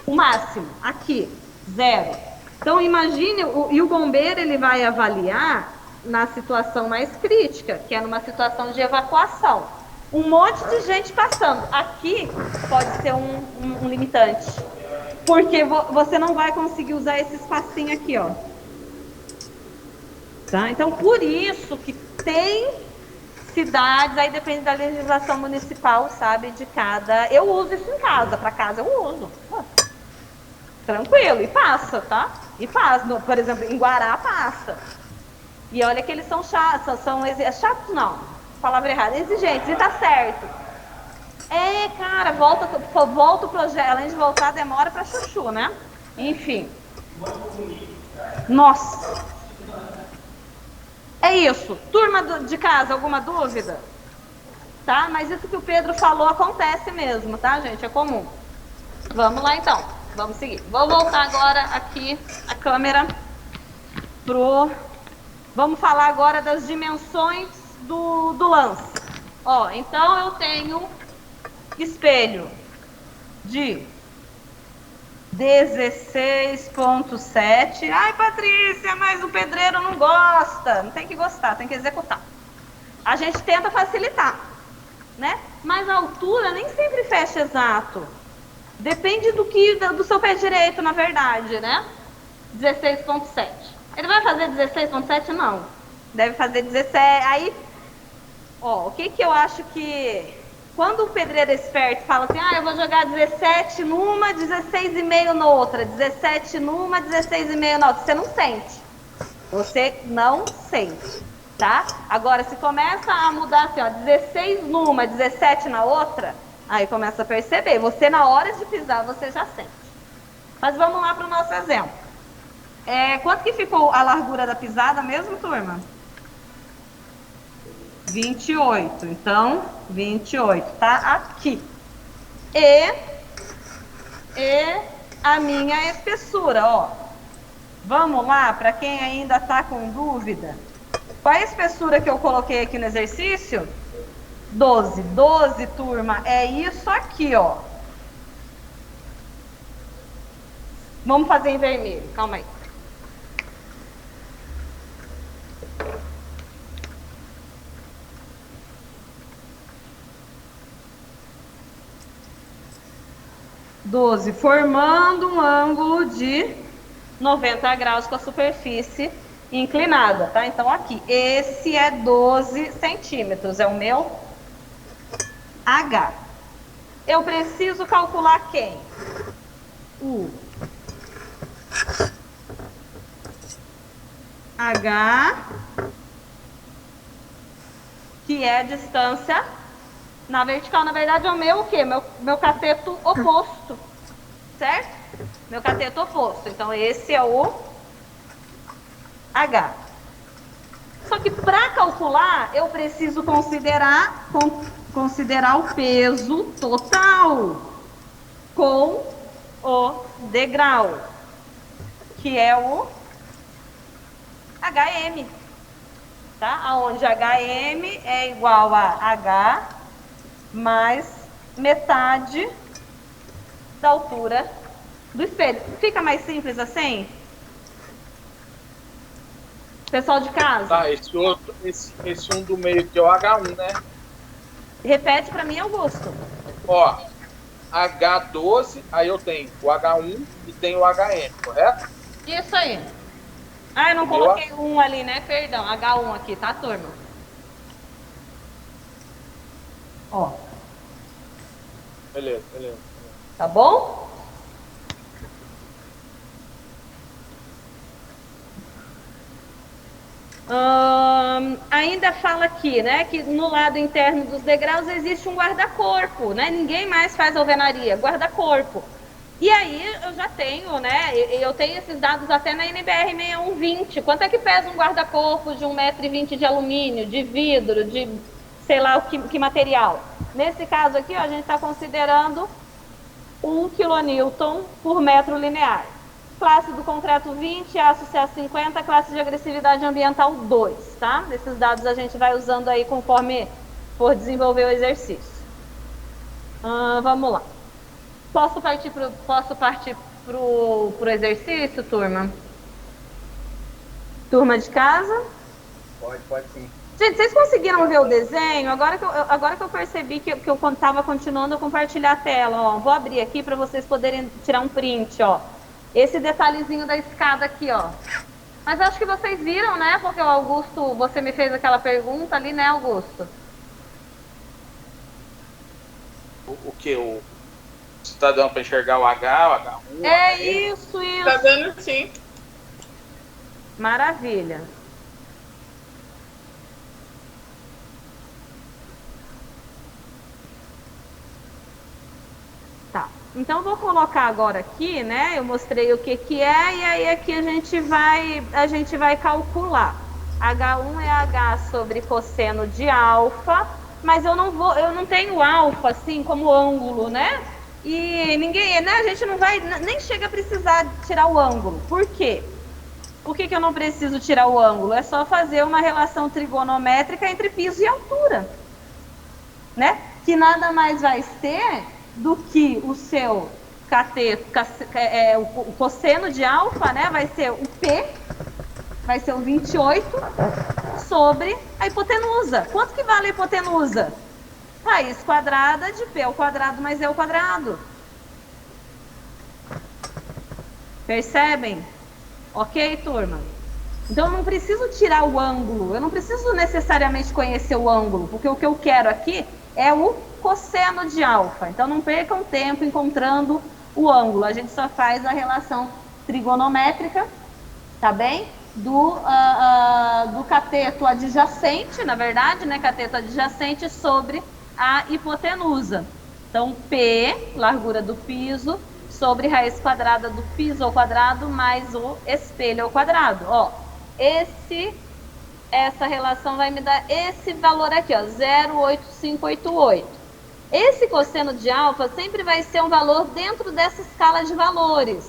O máximo, aqui, 0. Então, imagine, e o bombeiro ele vai avaliar na situação mais crítica, que é numa situação de evacuação. Um monte de gente passando. Aqui pode ser um limitante, porque você não vai conseguir usar esse espacinho aqui, ó. Tá? Então, por isso que tem cidades, aí depende da legislação municipal, sabe, de cada... Eu uso isso em casa, para casa eu uso. Tranquilo, e passa, tá? E passa. Por exemplo, em Guará passa. E olha que eles são chatos, chatos não, palavra errada, exigentes, e tá certo. Cara, volta o projeto, além de voltar, demora pra chuchu, né? Enfim. Nossa. É isso. Turma de casa, alguma dúvida? Tá? Mas isso que o Pedro falou acontece mesmo, tá, gente? É comum. Vamos lá, então. Vamos seguir. Vou voltar agora aqui a câmera pro... Vamos falar agora das dimensões do lance. Ó, então eu tenho espelho de 16,7. Ai, Patrícia, mas o pedreiro não gosta. Não tem que gostar, tem que executar. A gente tenta facilitar, né? Mas a altura nem sempre fecha exato. Depende do seu pé direito, na verdade, né? 16,7. Ele vai fazer 16,7? Não. Deve fazer 17. Aí, ó, o que eu acho que... Quando o pedreiro é esperto fala assim, eu vou jogar 17 numa, 16,5 na outra, 17 numa, 16,5 na outra. Você não sente. Você não sente, tá? Agora, se começa a mudar assim, ó, 16 numa, 17 na outra, aí começa a perceber. Você, na hora de pisar, você já sente. Mas vamos lá para o nosso exemplo. Quanto que ficou a largura da pisada mesmo, turma? 28. Então, 28 tá aqui. E a minha espessura, ó. Vamos lá, para quem ainda tá com dúvida. Qual é a espessura que eu coloquei aqui no exercício? 12. 12, turma, é isso aqui, ó. Vamos fazer em vermelho, calma aí. Formando um ângulo de 90 graus com a superfície inclinada, tá? Então, aqui, esse é 12 centímetros, é o meu H. Eu preciso calcular quem? O H, que é a distância na vertical. Na verdade, é o meu o quê? Meu cateto oposto, certo? Meu cateto oposto. Então, esse é o H. Só que para calcular, eu preciso considerar o peso total com o degrau, que é o HM, tá? Onde HM é igual a H mais metade da altura do espelho. Fica mais simples assim? Pessoal de casa? Tá, esse um do meio que é o H1, né? Repete para mim, Augusto. Ó, H12, aí eu tenho o H1 e tenho o HM, correto? Isso aí. Eu não coloquei um ali, né? Perdão, H1 aqui, tá, turma? Ó. Beleza. Tá bom? Ainda fala aqui, né, que no lado interno dos degraus existe um guarda-corpo, né? Ninguém mais faz alvenaria, guarda-corpo. E aí eu já tenho, né? Eu tenho esses dados até na NBR 6120. Quanto é que pesa um guarda-corpo de 1,20 m de alumínio, de vidro, de sei lá que material? Nesse caso aqui, ó, a gente está considerando 1 kN por metro linear. Classe do concreto 20, aço CA50, classe de agressividade ambiental 2, tá? Esses dados a gente vai usando aí conforme for desenvolver o exercício. Vamos lá. Posso partir pro exercício, turma? Turma de casa? Pode sim. Gente, vocês conseguiram ver o desenho? Agora que eu percebi que eu estava continuando a compartilhar a tela, ó. Vou abrir aqui para vocês poderem tirar um print, ó. Esse detalhezinho da escada aqui, ó. Mas acho que vocês viram, né? Porque o Augusto, você me fez aquela pergunta ali, né, Augusto? O que? Você tá dando para enxergar o H, o H1? Isso. Tá dando sim. Maravilha. Tá. Então, vou colocar agora aqui, né? Eu mostrei o que é, e aí aqui a gente vai calcular. H1 é H sobre cosseno de alfa, mas eu não tenho alfa assim como ângulo, né? E ninguém, né? A gente não vai, nem chega a precisar tirar o ângulo. Por quê? Por que eu não preciso tirar o ângulo? É só fazer uma relação trigonométrica entre piso e altura, né? Que nada mais vai ser do que o seu cateto, o cosseno de alfa, né? Vai ser o P, vai ser o 28 sobre a hipotenusa. Quanto que vale a hipotenusa? Raiz quadrada de P ao quadrado mais E ao quadrado. Percebem? Ok, turma? Então, eu não preciso tirar o ângulo, eu não preciso necessariamente conhecer o ângulo, porque o que eu quero aqui é o cosseno de alfa. Então, não percam tempo encontrando o ângulo, a gente só faz a relação trigonométrica, tá bem? Do cateto adjacente, na verdade, né? Cateto adjacente sobre a hipotenusa. Então, P, largura do piso, sobre raiz quadrada do piso ao quadrado mais o espelho ao quadrado. Ó, essa relação vai me dar esse valor aqui, ó, 0,8588. Esse cosseno de alfa sempre vai ser um valor dentro dessa escala de valores,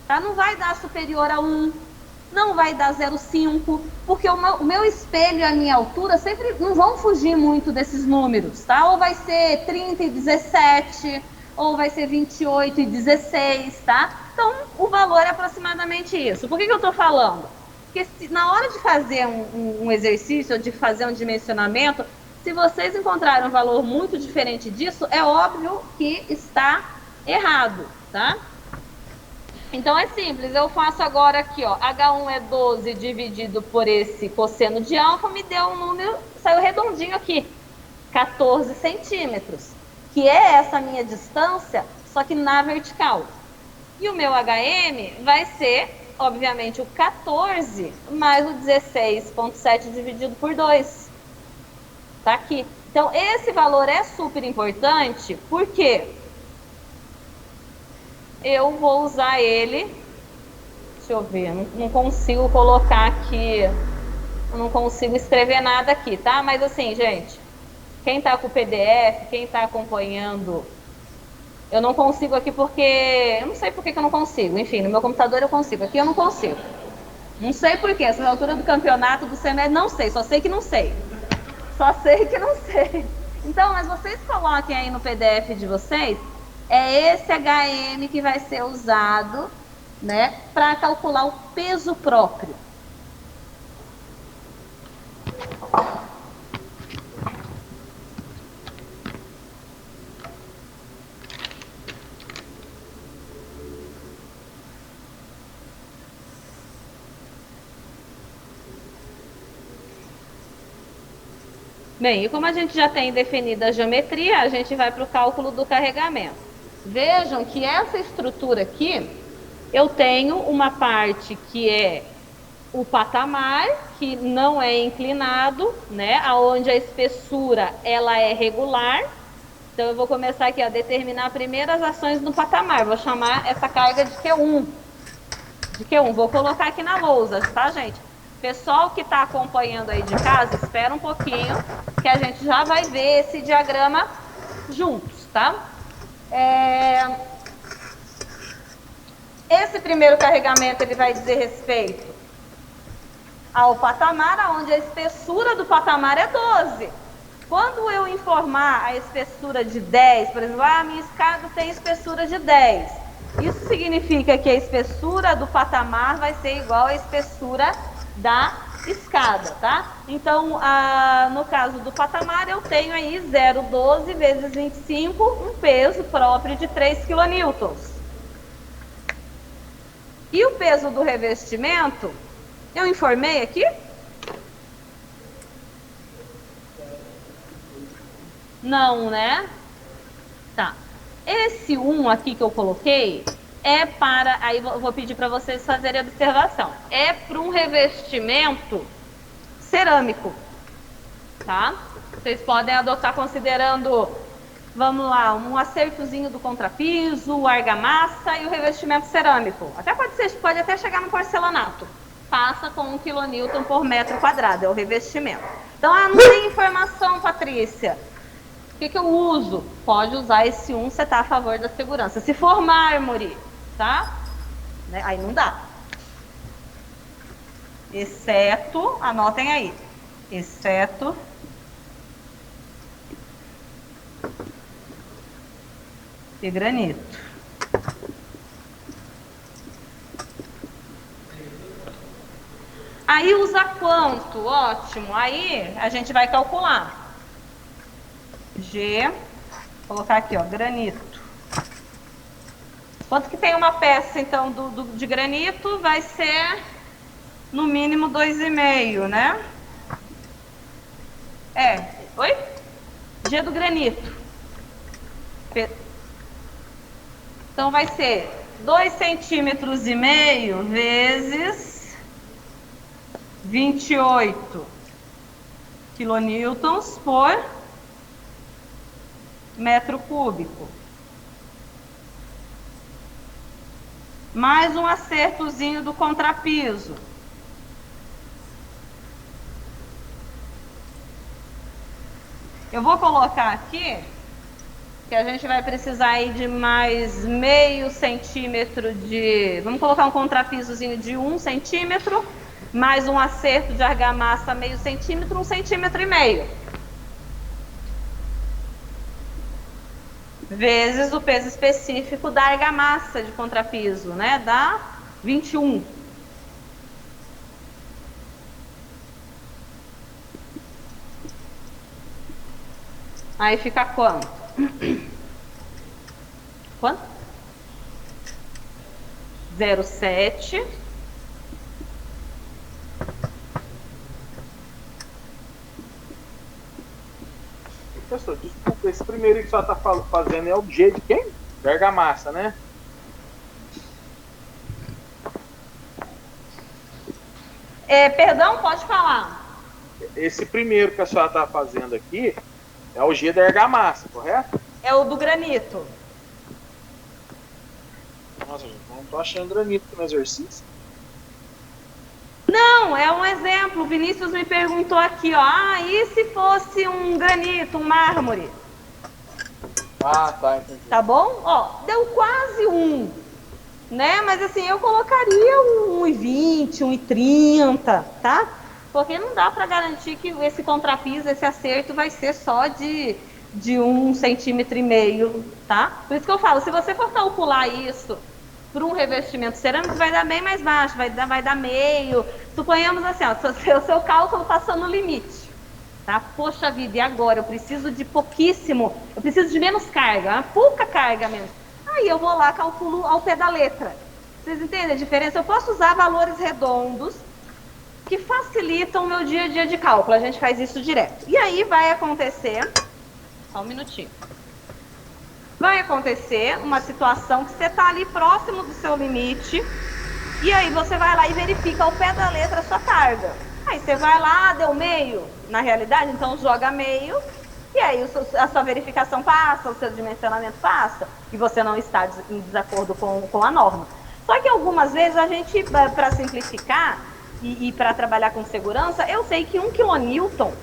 tá? Não vai dar superior a 1, não vai dar 0,5, porque o meu espelho e a minha altura sempre não vão fugir muito desses números, tá? Ou vai ser 30 e 17, ou vai ser 28 e 16, tá? Então, o valor é aproximadamente isso. Por que eu estou falando? Porque na hora de fazer um exercício, ou de fazer um dimensionamento, se vocês encontrarem um valor muito diferente disso, é óbvio que está errado, tá? Então, é simples. Eu faço agora aqui, ó, H1 é 12 dividido por esse cosseno de alfa, me deu um número, saiu redondinho aqui, 14 centímetros. Que é essa minha distância, só que na vertical. E o meu HM vai ser, obviamente, o 14 mais o 16,7 dividido por 2. Tá aqui. Então, esse valor é super importante, porque eu vou usar ele... Deixa eu ver, não consigo colocar aqui... Eu não consigo escrever nada aqui, tá? Mas assim, gente... Quem está com o PDF, quem está acompanhando, eu não consigo aqui porque... Eu não sei por que eu não consigo. Enfim, no meu computador eu consigo, aqui eu não consigo. Não sei por quê. Essa altura do campeonato, do semestre, não sei. Só sei que não sei. Só sei que não sei. Então, mas vocês coloquem aí no PDF de vocês, é esse HM que vai ser usado, né, para calcular o peso próprio. Bem, e como a gente já tem definida a geometria, a gente vai para o cálculo do carregamento. Vejam que essa estrutura aqui, eu tenho uma parte que é o patamar, que não é inclinado, né? Onde a espessura ela é regular. Então, eu vou começar aqui a determinar primeiro as ações no patamar. Vou chamar essa carga de Q1. De Q1. Vou colocar aqui na lousa, tá, gente? Pessoal que está acompanhando aí de casa, espera um pouquinho, que a gente já vai ver esse diagrama juntos, tá? Esse primeiro carregamento, ele vai dizer respeito ao patamar, onde a espessura do patamar é 12. Quando eu informar a espessura de 10, por exemplo, a minha escada tem espessura de 10. Isso significa que a espessura do patamar vai ser igual à espessura da escada, tá? Então, no caso do patamar, eu tenho aí 0,12 vezes 25, um peso próprio de 3 kN. E o peso do revestimento, eu informei aqui? Não, né? Tá. Esse 1 aqui que eu coloquei é para... Aí vou pedir para vocês fazerem a observação. É para um revestimento cerâmico, tá? Vocês podem adotar considerando, vamos lá, um acertozinho do contrapiso, argamassa e o revestimento cerâmico. Até pode até chegar no porcelanato. Passa com 1 kN por metro quadrado, é o revestimento. Então, não tem informação, Patrícia. O que eu uso? Pode usar esse 1, você está a favor da segurança. Se for mármore, tá? Aí não dá. exceto, anotem aí, exceto de granito. Aí usa quanto? Ótimo. Aí a gente vai calcular. G, vou colocar aqui, ó, granito. Quanto que tem uma peça, então, de granito? Vai ser, no mínimo, 2,5, né? Oi? G do granito. Então, vai ser 2,5 centímetros vezes 28 quilonewtons por metro cúbico. Mais um acertozinho do contrapiso. Eu vou colocar aqui que a gente vai precisar aí de mais meio centímetro de... Vamos colocar um contrapisozinho de 1 centímetro, mais um acerto de argamassa meio centímetro, 1,5 centímetros. Vezes o peso específico da argamassa de contrapiso, né? Dá 21. Aí fica quanto? Quanto? 0,7. Professor, desculpa, esse primeiro que você está fazendo é o G de quem? De argamassa, né? Perdão, pode falar. Esse primeiro que a senhora está fazendo aqui é o G da argamassa, correto? É o do granito. Nossa, gente, não estou achando granito no exercício. Não, é um exemplo. O Vinícius me perguntou aqui, ó. E se fosse um granito, um mármore? Ah, tá, entendi. Tá bom? Ó, deu quase 1, né? Mas assim, eu colocaria 1,20, 1,30, tá? Porque não dá para garantir que esse contrapiso, esse acerto vai ser só de 1,5 centímetros, tá? Por isso que eu falo, se você for calcular isso para um revestimento cerâmico, vai dar bem mais baixo, vai dar meio. Suponhamos assim, ó, o seu cálculo passou no limite, tá? Poxa vida, e agora? Eu preciso de pouquíssimo, eu preciso de menos carga, uma pouca carga mesmo. Aí eu vou lá, calculo ao pé da letra. Vocês entendem a diferença? Eu posso usar valores redondos que facilitam o meu dia a dia de cálculo. A gente faz isso direto. E aí vai acontecer... Só um minutinho. Vai acontecer uma situação que você está ali próximo do seu limite, e aí você vai lá e verifica ao pé da letra a sua carga. Aí você vai lá, deu meio, na realidade, então joga meio, e aí a sua verificação passa, o seu dimensionamento passa, e você não está em desacordo com a norma. Só que algumas vezes a gente, para simplificar e para trabalhar com segurança, eu sei que 1 quilonewton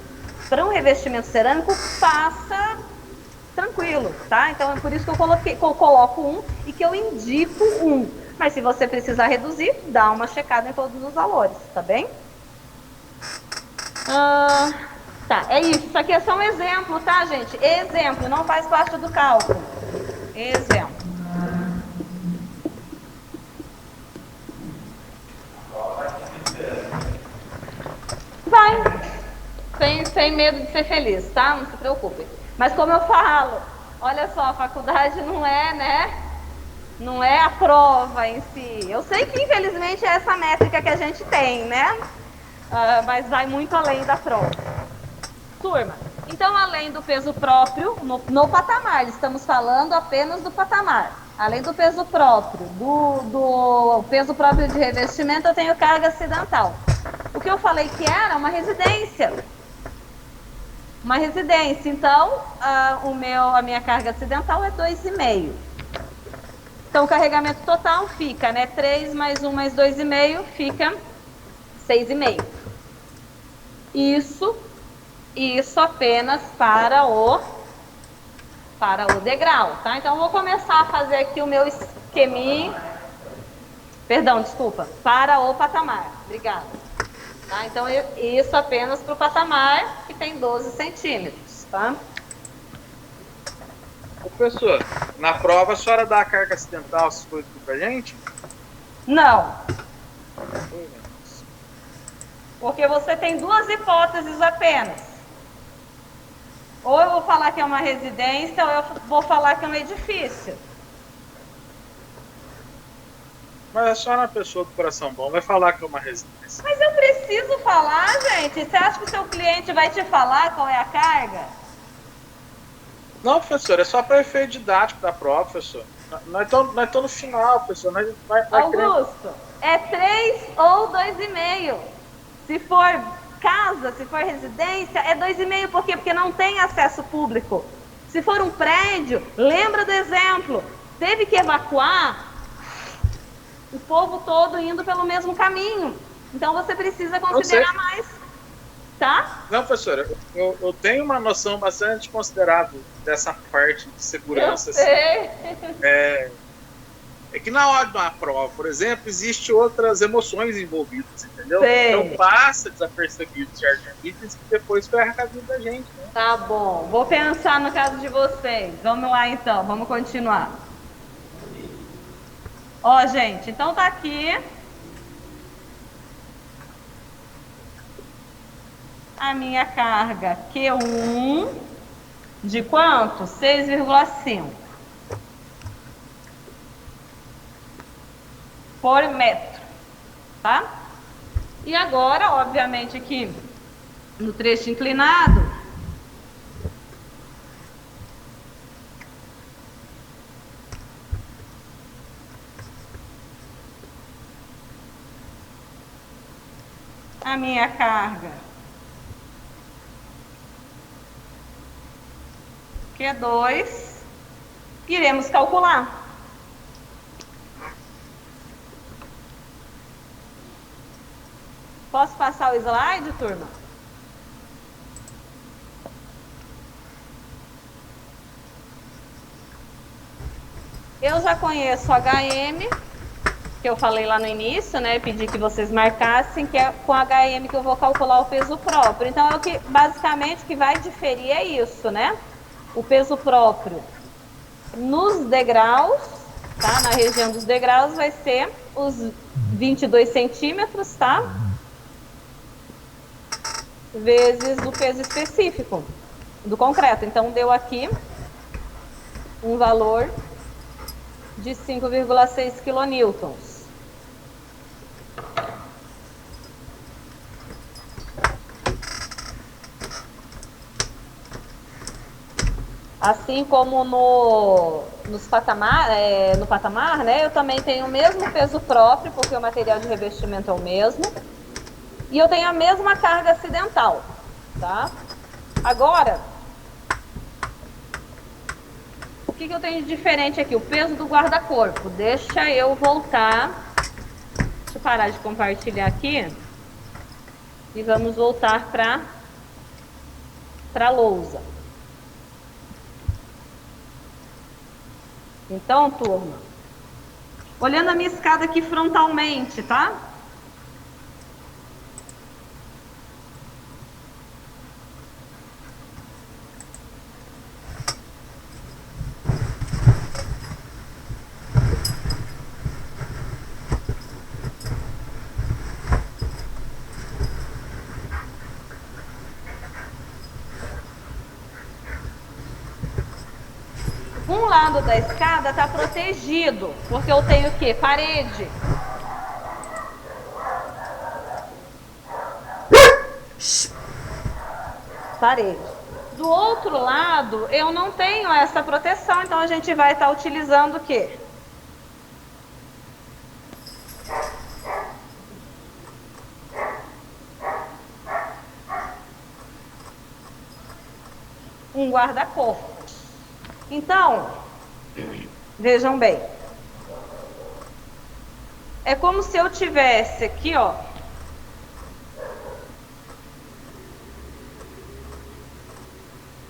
para um revestimento cerâmico passa tranquilo, tá? Então é por isso que eu coloco 1 e que eu indico 1. Mas se você precisar reduzir, dá uma checada em todos os valores, tá bem? Tá, é isso. Isso aqui é só um exemplo, tá, gente? Exemplo, não faz parte do cálculo. Exemplo. Vai. Sem medo de ser feliz, tá? Não se preocupe. Mas como eu falo, olha só, a faculdade não é, né? Não é a prova em si. Eu sei que infelizmente é essa métrica que a gente tem, né? Mas vai muito além da prova. Turma, então além do peso próprio, no patamar, estamos falando apenas do patamar. Além do peso próprio, do peso próprio de revestimento, eu tenho carga acidental. O que eu falei que era uma residência. Uma residência, então, a minha carga acidental é 2,5. Então, o carregamento total fica, né? 3 mais 1 mais 2,5 fica 6,5. Isso apenas para o degrau, tá? Então, eu vou começar a fazer aqui o meu esqueminha. Perdão, desculpa. Para o patamar. Obrigada. Tá? Então, isso apenas para o patamar que tem 12 centímetros. Tá? Professor, na prova a senhora dá a carga acidental, essas coisas aqui pra gente? Não. Porque você tem duas hipóteses apenas. Ou eu vou falar que é uma residência, ou eu vou falar que é um edifício. Mas a senhora é uma pessoa do coração bom, vai falar que é uma residência. Mas eu preciso falar, gente. Você acha que o seu cliente vai te falar qual é a carga? Não, professor, é só para efeito didático da prova, professor. Nós estamos no final, professor. Nós vai Augusto, é 3 ou 2,5. Se for casa, se for residência, é 2,5. Por quê? Porque não tem acesso público. Se for um prédio, lembra do exemplo. Teve que evacuar o povo todo indo pelo mesmo caminho. Então você precisa considerar mais. Tá? Não, professora, eu tenho uma noção bastante considerável dessa parte de segurança. Eu sei. Assim. É que na hora de uma prova, por exemplo, existem outras emoções envolvidas, entendeu? Sei. Então passa desapercebido certos itens que depois ferra a vida da gente. Né? Tá bom, vou pensar no caso de vocês. Vamos lá então, vamos continuar. Ó, gente, então tá aqui a minha carga Q1 de quanto? 6,5 por metro, tá? E agora, obviamente, aqui no trecho inclinado, a minha carga Q2, iremos calcular. Posso passar o slide, turma? Eu já conheço o HM, que eu falei lá no início, né? Pedi que vocês marcassem, que é com HM que eu vou calcular o peso próprio. Então, é o que, basicamente, o que vai diferir é isso, né? O peso próprio nos degraus, tá? Na região dos degraus vai ser os 22 centímetros, tá? Vezes o peso específico do concreto. Então, deu aqui um valor de 5,6 quilonewtons. Assim como no patamar, né, eu também tenho o mesmo peso próprio, porque o material de revestimento é o mesmo. E eu tenho a mesma carga acidental, tá? Agora, o que eu tenho de diferente aqui? O peso do guarda-corpo. Deixa eu voltar. Deixa eu parar de compartilhar aqui. E vamos voltar para a lousa. Então, turma, olhando a minha escada aqui frontalmente, tá? Um lado da escada está protegido, porque eu tenho o quê? Parede. Parede. Do outro lado, eu não tenho essa proteção, então a gente vai estar utilizando o quê? Um guarda-corpo. Então, vejam bem. É como se eu tivesse aqui, ó,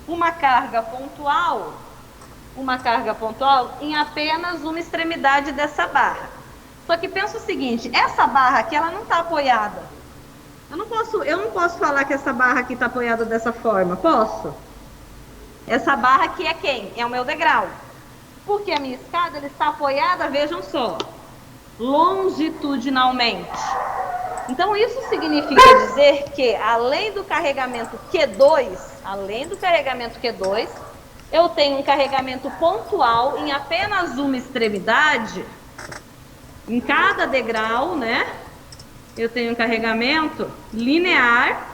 uma carga pontual em apenas uma extremidade dessa barra. Só que pensa o seguinte, essa barra aqui, ela não está apoiada. Eu não posso falar que essa barra aqui está apoiada dessa forma, posso? Essa barra aqui é quem? É o meu degrau. Porque a minha escada ela está apoiada, vejam só, longitudinalmente. Então isso significa dizer que além do carregamento Q2, eu tenho um carregamento pontual em apenas uma extremidade. Em cada degrau, né? Eu tenho um carregamento linear,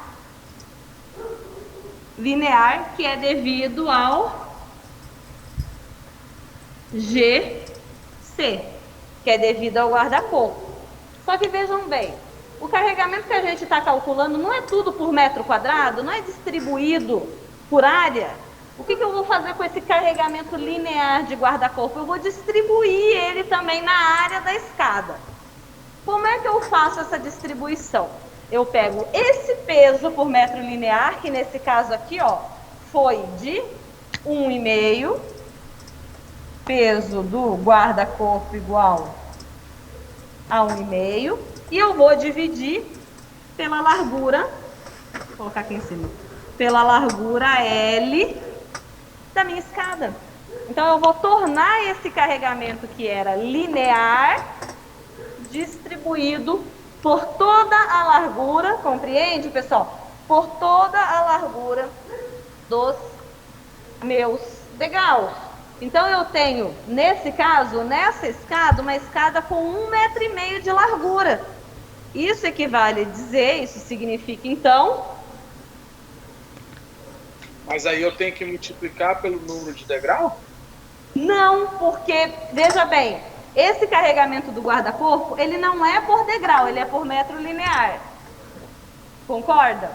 que é devido ao GC, que é devido ao guarda-corpo. Só que vejam bem, o carregamento que a gente está calculando não é tudo por metro quadrado, não é distribuído por área. O que eu vou fazer com esse carregamento linear de guarda-corpo? Eu vou distribuir ele também na área da escada. Como é que eu faço essa distribuição? Eu pego esse peso por metro linear, que nesse caso aqui, ó, foi de 1,5, peso do guarda-corpo igual a 1,5, e eu vou dividir pela largura, vou colocar aqui em cima, pela largura L da minha escada. Então eu vou tornar esse carregamento que era linear distribuído por toda a largura, compreende, pessoal? Por toda a largura dos meus degraus. Então eu tenho, nesse caso, nessa escada, uma escada com 1,5 metro de largura. Isso equivale a dizer, isso significa então... Mas aí eu tenho que multiplicar pelo número de degrau? Não, porque, veja bem, esse carregamento do guarda-corpo, ele não é por degrau, ele é por metro linear. Concorda?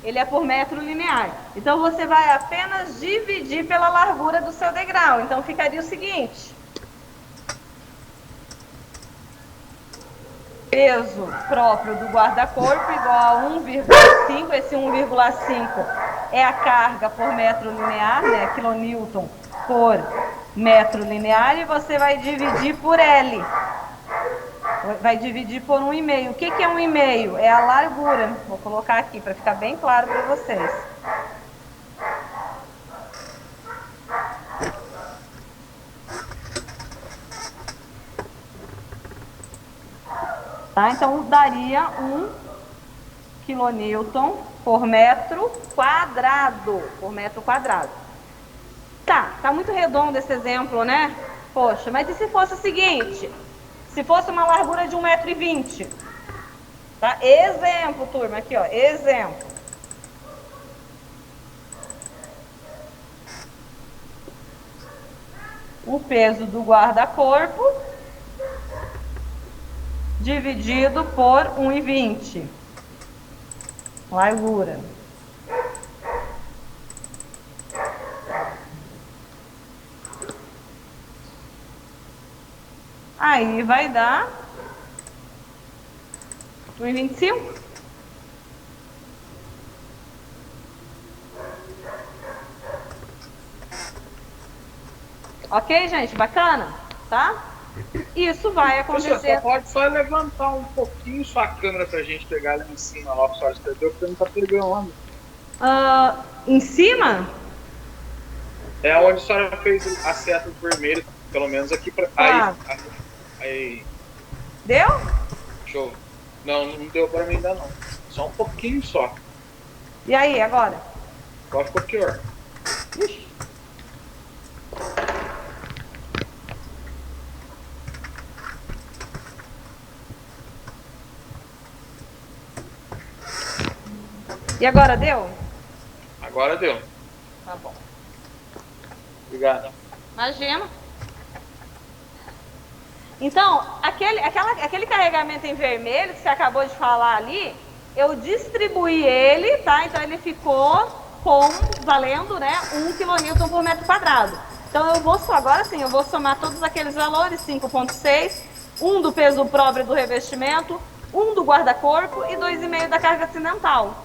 Ele é por metro linear. Então, você vai apenas dividir pela largura do seu degrau. Então, ficaria o seguinte. Peso próprio do guarda-corpo igual a 1,5. Esse 1,5 é a carga por metro linear, né? Quilonewton por metro linear. E você vai dividir por L. Vai dividir por 1,5. O que é 1,5? É a largura. Vou colocar aqui para ficar bem claro para vocês. Tá? Então, daria 1 quilonewton por metro quadrado. Tá muito redondo esse exemplo, né? Poxa, mas e se fosse o seguinte? Se fosse uma largura de 1,20 m? Tá? Exemplo, turma, aqui, ó, exemplo. O peso do guarda-corpo dividido por 1,20. Largura. Aí vai dar 1,25. Ok, gente? Bacana? Tá? Isso vai acontecer. Você pode só levantar um pouquinho sua câmera pra gente pegar lá em cima, lá, só escreveu, porque não tá pegando. Em cima? É onde a senhora fez a seta vermelha, pelo menos aqui pra. Aí. Deu? Show. Não deu pra mim ainda não. Só um pouquinho só. E aí, agora? Agora ficou pior. Ixi. E agora deu? Agora deu. Tá bom. Obrigado. Imagina. Então, aquele carregamento em vermelho que você acabou de falar ali, eu distribuí ele, tá? Então ele ficou valendo, né, 1 kN por metro quadrado. Então eu vou agora sim, eu vou somar todos aqueles valores, 5,6, 1 do peso próprio do revestimento, 1 do guarda-corpo e 2,5 da carga acidental.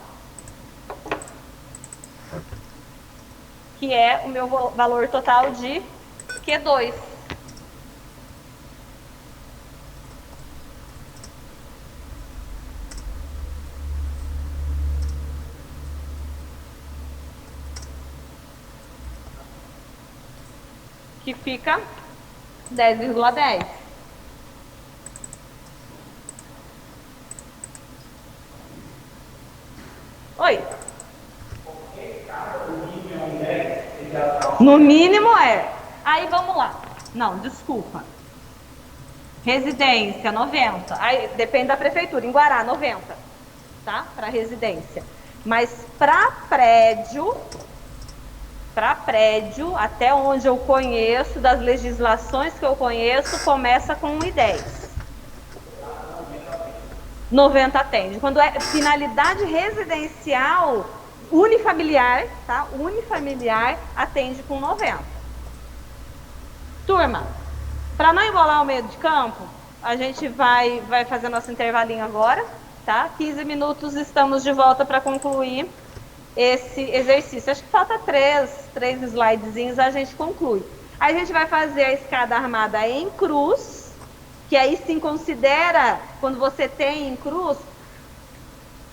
Que é o meu valor total de Q2. que fica 10,10. Oi. No mínimo é. Aí vamos lá. Não, desculpa. Residência, 90. Aí depende da prefeitura. Em Guará, 90. Tá? Para residência. Mas para prédio, até onde eu conheço, das legislações que eu conheço, começa com 1,10. 90 atende. Quando é finalidade residencial, unifamiliar, tá? Unifamiliar atende com 90. Turma, para não embolar o meio de campo, a gente vai fazer nosso intervalinho agora, tá? 15 minutos, estamos de volta para concluir esse exercício. Acho que falta três slidezinhos, a gente conclui. Aí a gente vai fazer a escada armada em cruz, que aí sim considera, quando você tem em cruz,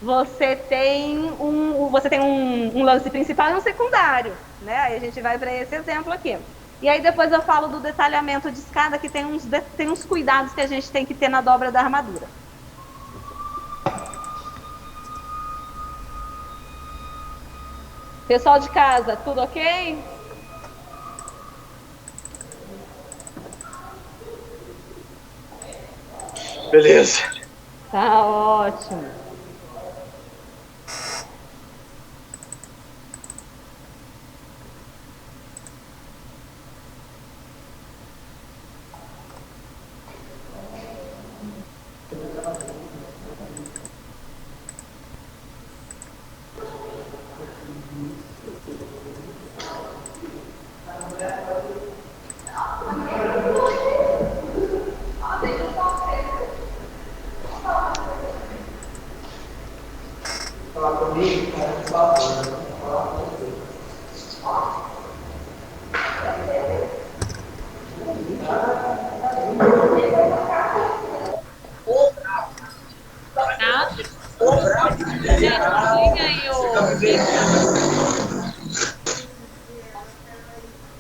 você tem um lance principal e um secundário, né? Aí a gente vai para esse exemplo aqui. E aí depois eu falo do detalhamento de escada, que tem uns cuidados que a gente tem que ter na dobra da armadura. Pessoal de casa, tudo ok? Beleza. Tá ótimo.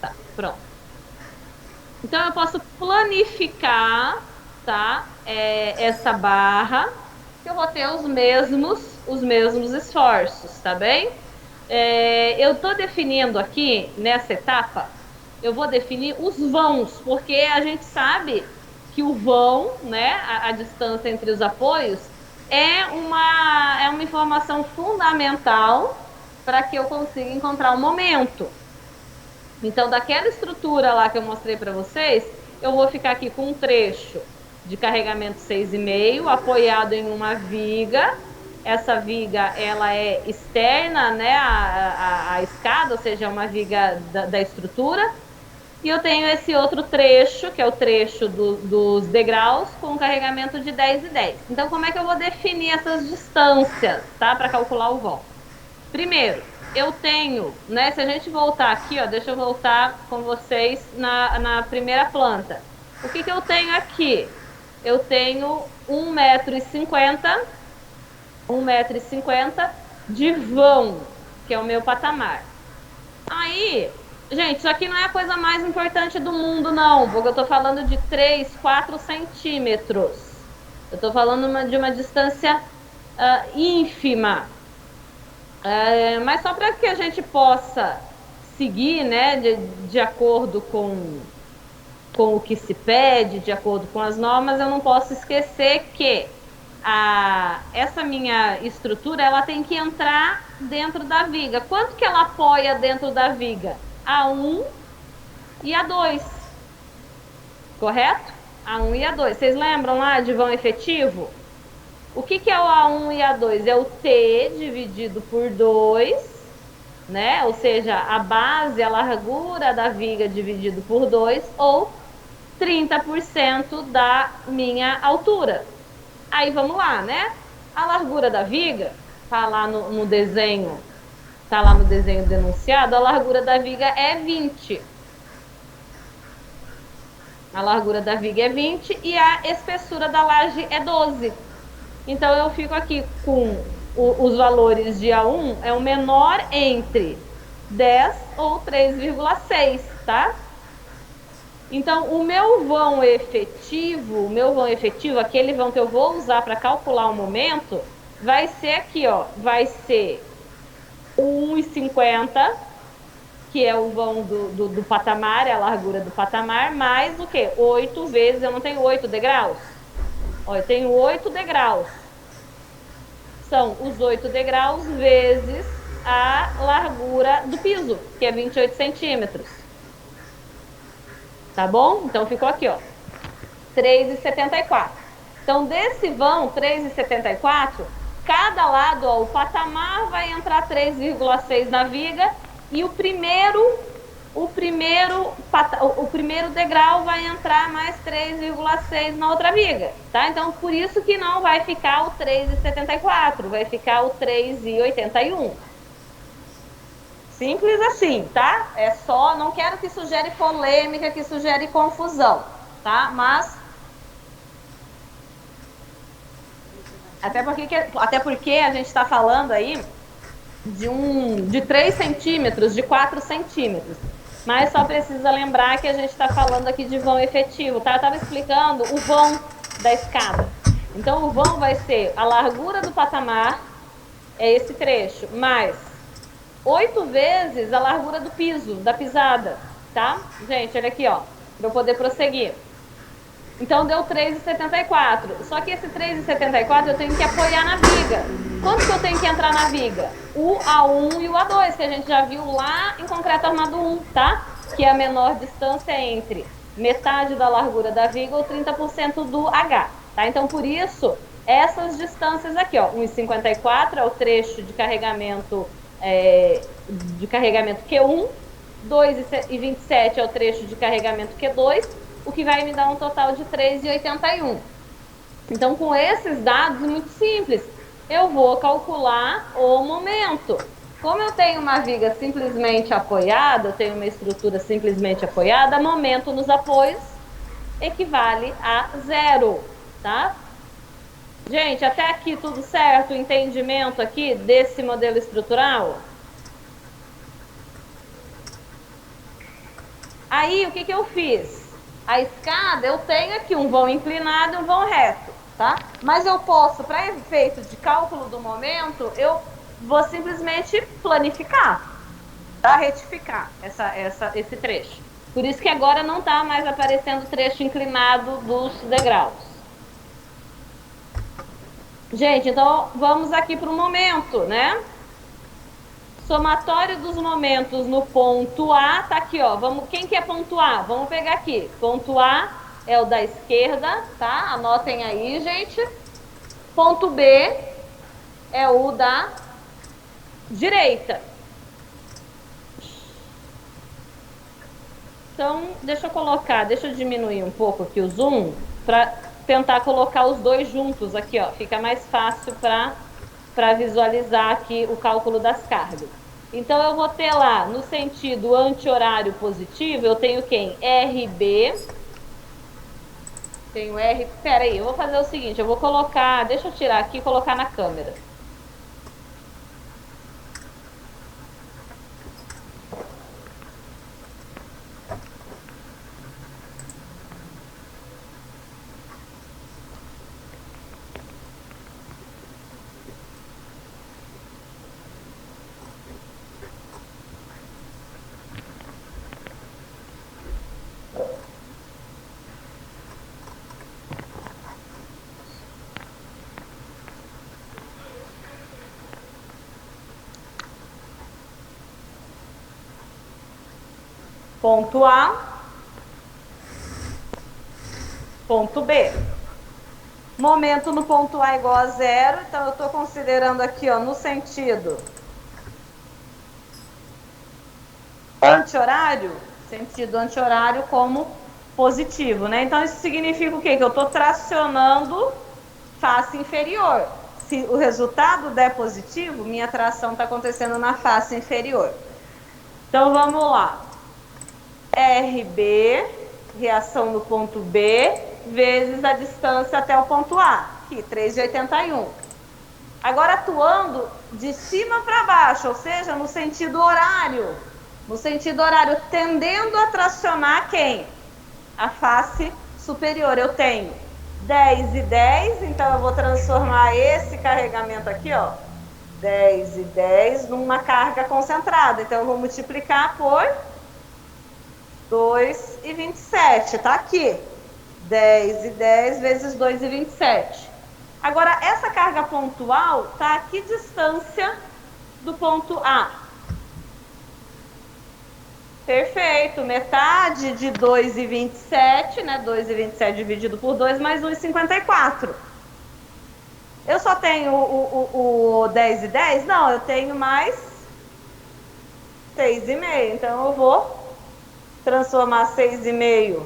Tá, pronto. Então eu posso planificar, tá? Essa barra, que eu vou ter os mesmos esforços, tá bem? Eu tô definindo aqui, nessa etapa, eu vou definir os vãos, porque a gente sabe que o vão, né, a distância entre os apoios, é uma informação fundamental para que eu consiga encontrar o momento. Então, daquela estrutura lá que eu mostrei para vocês, eu vou ficar aqui com um trecho de carregamento 6,5, apoiado em uma viga. Essa viga, ela é externa, né, à escada, ou seja, é uma viga da estrutura. E eu tenho esse outro trecho, que é o trecho dos degraus, com carregamento de 10,10. Então, como é que eu vou definir essas distâncias, tá, para calcular o vão? Primeiro, eu tenho, né, se a gente voltar aqui, ó, deixa eu voltar com vocês na primeira planta. O que eu tenho aqui? Eu tenho 1,50 m de vão, que é o meu patamar. Aí, gente, isso aqui não é a coisa mais importante do mundo, não, porque eu tô falando de 3, 4 centímetros. Eu tô falando de uma distância ínfima. Mas só para que a gente possa seguir, né, de acordo com o que se pede, de acordo com as normas, eu não posso esquecer que essa minha estrutura, ela tem que entrar dentro da viga. Quanto que ela apoia dentro da viga? A1 e A2, correto? A1 e A2. Vocês lembram lá de vão efetivo? O que é o A1 e A2? É o T dividido por 2, né? Ou seja, a base, a largura da viga dividido por 2, ou 30% da minha altura. Aí vamos lá, né? A largura da viga, tá lá no desenho, tá lá no desenho denunciado, a largura da viga é 20. A largura da viga é 20 e a espessura da laje é 12. Então, eu fico aqui com os valores de A1, é o menor entre 10 ou 3,6, tá? Então, o meu vão efetivo, aquele vão que eu vou usar para calcular o momento, vai ser aqui, ó, vai ser 1,50, que é o vão do patamar, é a largura do patamar, mais o quê? 8 vezes, eu não tenho 8 degraus? Ó, eu tenho 8 degraus. São os 8 degraus vezes a largura do piso, que é 28 centímetros. Tá bom? Então, ficou aqui, ó, 3,74. Então, desse vão, 3,74, cada lado, ó, o patamar vai entrar 3,6 na viga e o primeiro degrau vai entrar mais 3,6 na outra viga, tá? Então, por isso que não vai ficar o 3,74, vai ficar o 3,81. Simples assim, tá? É só, não quero que isso gere polêmica, que isso gere confusão, tá? Mas até porque a gente está falando aí de 3 centímetros, de 4 centímetros. Mas só precisa lembrar que a gente está falando aqui de vão efetivo, tá? Eu estava explicando o vão da escada. Então, o vão vai ser a largura do patamar, é esse trecho, mais 8 vezes a largura do piso, da pisada, tá? Gente, olha aqui, ó, para eu poder prosseguir. Então, deu 3,74. Só que esse 3,74 eu tenho que apoiar na viga. Quanto que eu tenho que entrar na viga? O A1 e o A2, que a gente já viu lá em concreto armado 1, tá? Que é a menor distância entre metade da largura da viga ou 30% do H, tá? Então, por isso, essas distâncias aqui, ó, 1,54 é o trecho de carregamento Q1, 2,27 é o trecho de carregamento Q2, o que vai me dar um total de 3,81. Então, com esses dados, muito simples, eu vou calcular o momento. Como eu tenho uma viga simplesmente apoiada, eu tenho uma estrutura simplesmente apoiada, momento nos apoios equivale a 0, tá? Gente, até aqui tudo certo? O entendimento aqui desse modelo estrutural? Aí, o que eu fiz? A escada, eu tenho aqui um vão inclinado e um vão reto, tá? Mas eu posso, para efeito de cálculo do momento, eu vou simplesmente planificar, tá? Retificar esse trecho. Por isso que agora não está mais aparecendo o trecho inclinado dos degraus. Gente, então vamos aqui para o momento, né? Somatório dos momentos no ponto A, tá aqui, ó. Quem que é ponto A? Vamos pegar aqui. Ponto A é o da esquerda, tá? Anotem aí, gente. Ponto B é o da direita. Então, deixa eu diminuir um pouco aqui o zoom para tentar colocar os dois juntos aqui, ó. Fica mais fácil para visualizar aqui o cálculo das cargas. Então, eu vou ter lá, no sentido anti-horário positivo, eu tenho quem? RB. Tenho R... Pera aí, eu vou fazer o seguinte, eu vou colocar... Deixa eu tirar aqui e colocar na câmera. Ponto A, ponto B. Momento no ponto A igual a 0, então eu estou considerando aqui, ó, no sentido anti-horário, como positivo, né? Então isso significa o quê? Que eu estou tracionando face inferior. Se o resultado der positivo, minha tração está acontecendo na face inferior. Então vamos lá. RB, reação no ponto B, vezes a distância até o ponto A, aqui, 3,81. Agora, atuando de cima para baixo, ou seja, no sentido horário, tendendo a tracionar quem? a face superior. Eu tenho 10 e 10, então eu vou transformar esse carregamento aqui, ó, 10 e 10, numa carga concentrada. Então eu vou multiplicar por 2,27, tá aqui. 10 e 10 vezes 2,27. Agora, essa carga pontual tá a que distância do ponto A? Perfeito, metade de 2,27, né? 2,27 dividido por 2 mais 1,54. Eu só tenho o 10 e 10? Não, eu tenho mais 6,5. Então, eu vou transformar 6,5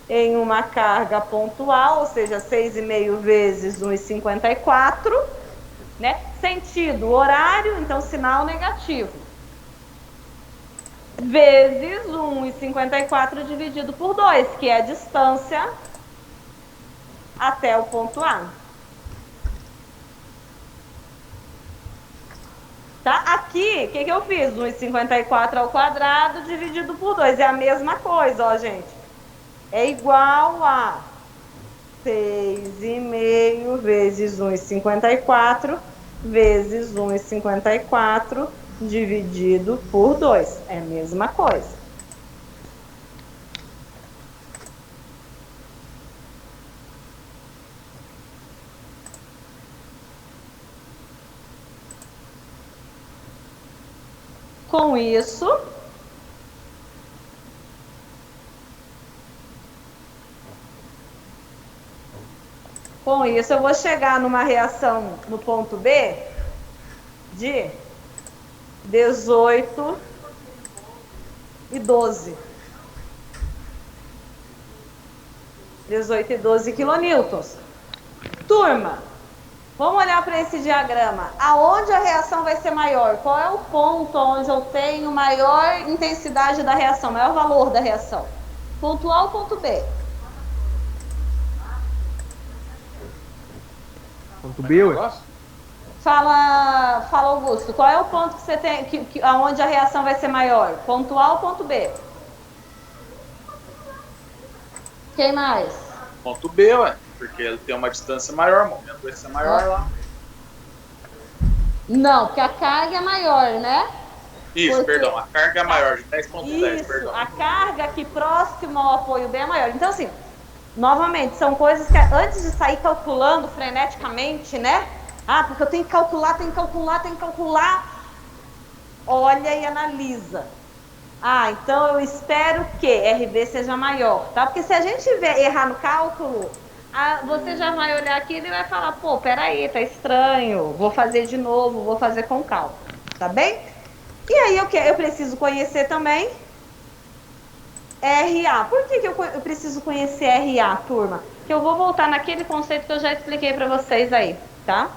em uma carga pontual, ou seja, 6,5 vezes 1,54, né? Sentido horário, então sinal negativo. Vezes 1,54 dividido por 2, que é a distância até o ponto A. Tá? Aqui, o que eu fiz? 1,54 ao quadrado dividido por 2. É a mesma coisa, ó, gente. É igual a 6,5 vezes 1,54 vezes 1,54 dividido por 2. É a mesma coisa. Com isso, eu vou chegar numa reação no ponto B de 18 e 12. 18 e 12 quilonewtons. Turma, vamos olhar para esse diagrama. Aonde a reação vai ser maior? Qual é o ponto onde eu tenho maior intensidade da reação, maior valor da reação? Ponto A ou ponto B? Ponto B, ué? Fala, Augusto, qual é o ponto que você tem, aonde a reação vai ser maior? Ponto A ou ponto B? Quem mais? Ponto B, ué, porque ele tem uma distância maior, o momento vai ser maior lá. Não, porque a carga é maior, né? Isso, porque... perdão, a carga é maior, de 10,10, perdão. A carga aqui próxima ao apoio B é maior. Então, assim, novamente, são coisas que antes de sair calculando freneticamente, né? Ah, porque eu tenho que calcular, olha e analisa. Ah, então eu espero que RB seja maior, tá? Porque se a gente errar no cálculo, você já vai olhar aquilo e vai falar, pô, peraí, tá estranho, vou fazer de novo, vou fazer com calma, tá bem? E aí eu preciso conhecer também RA. Por que eu preciso conhecer RA, turma? Que eu vou voltar naquele conceito que eu já expliquei para vocês aí, tá?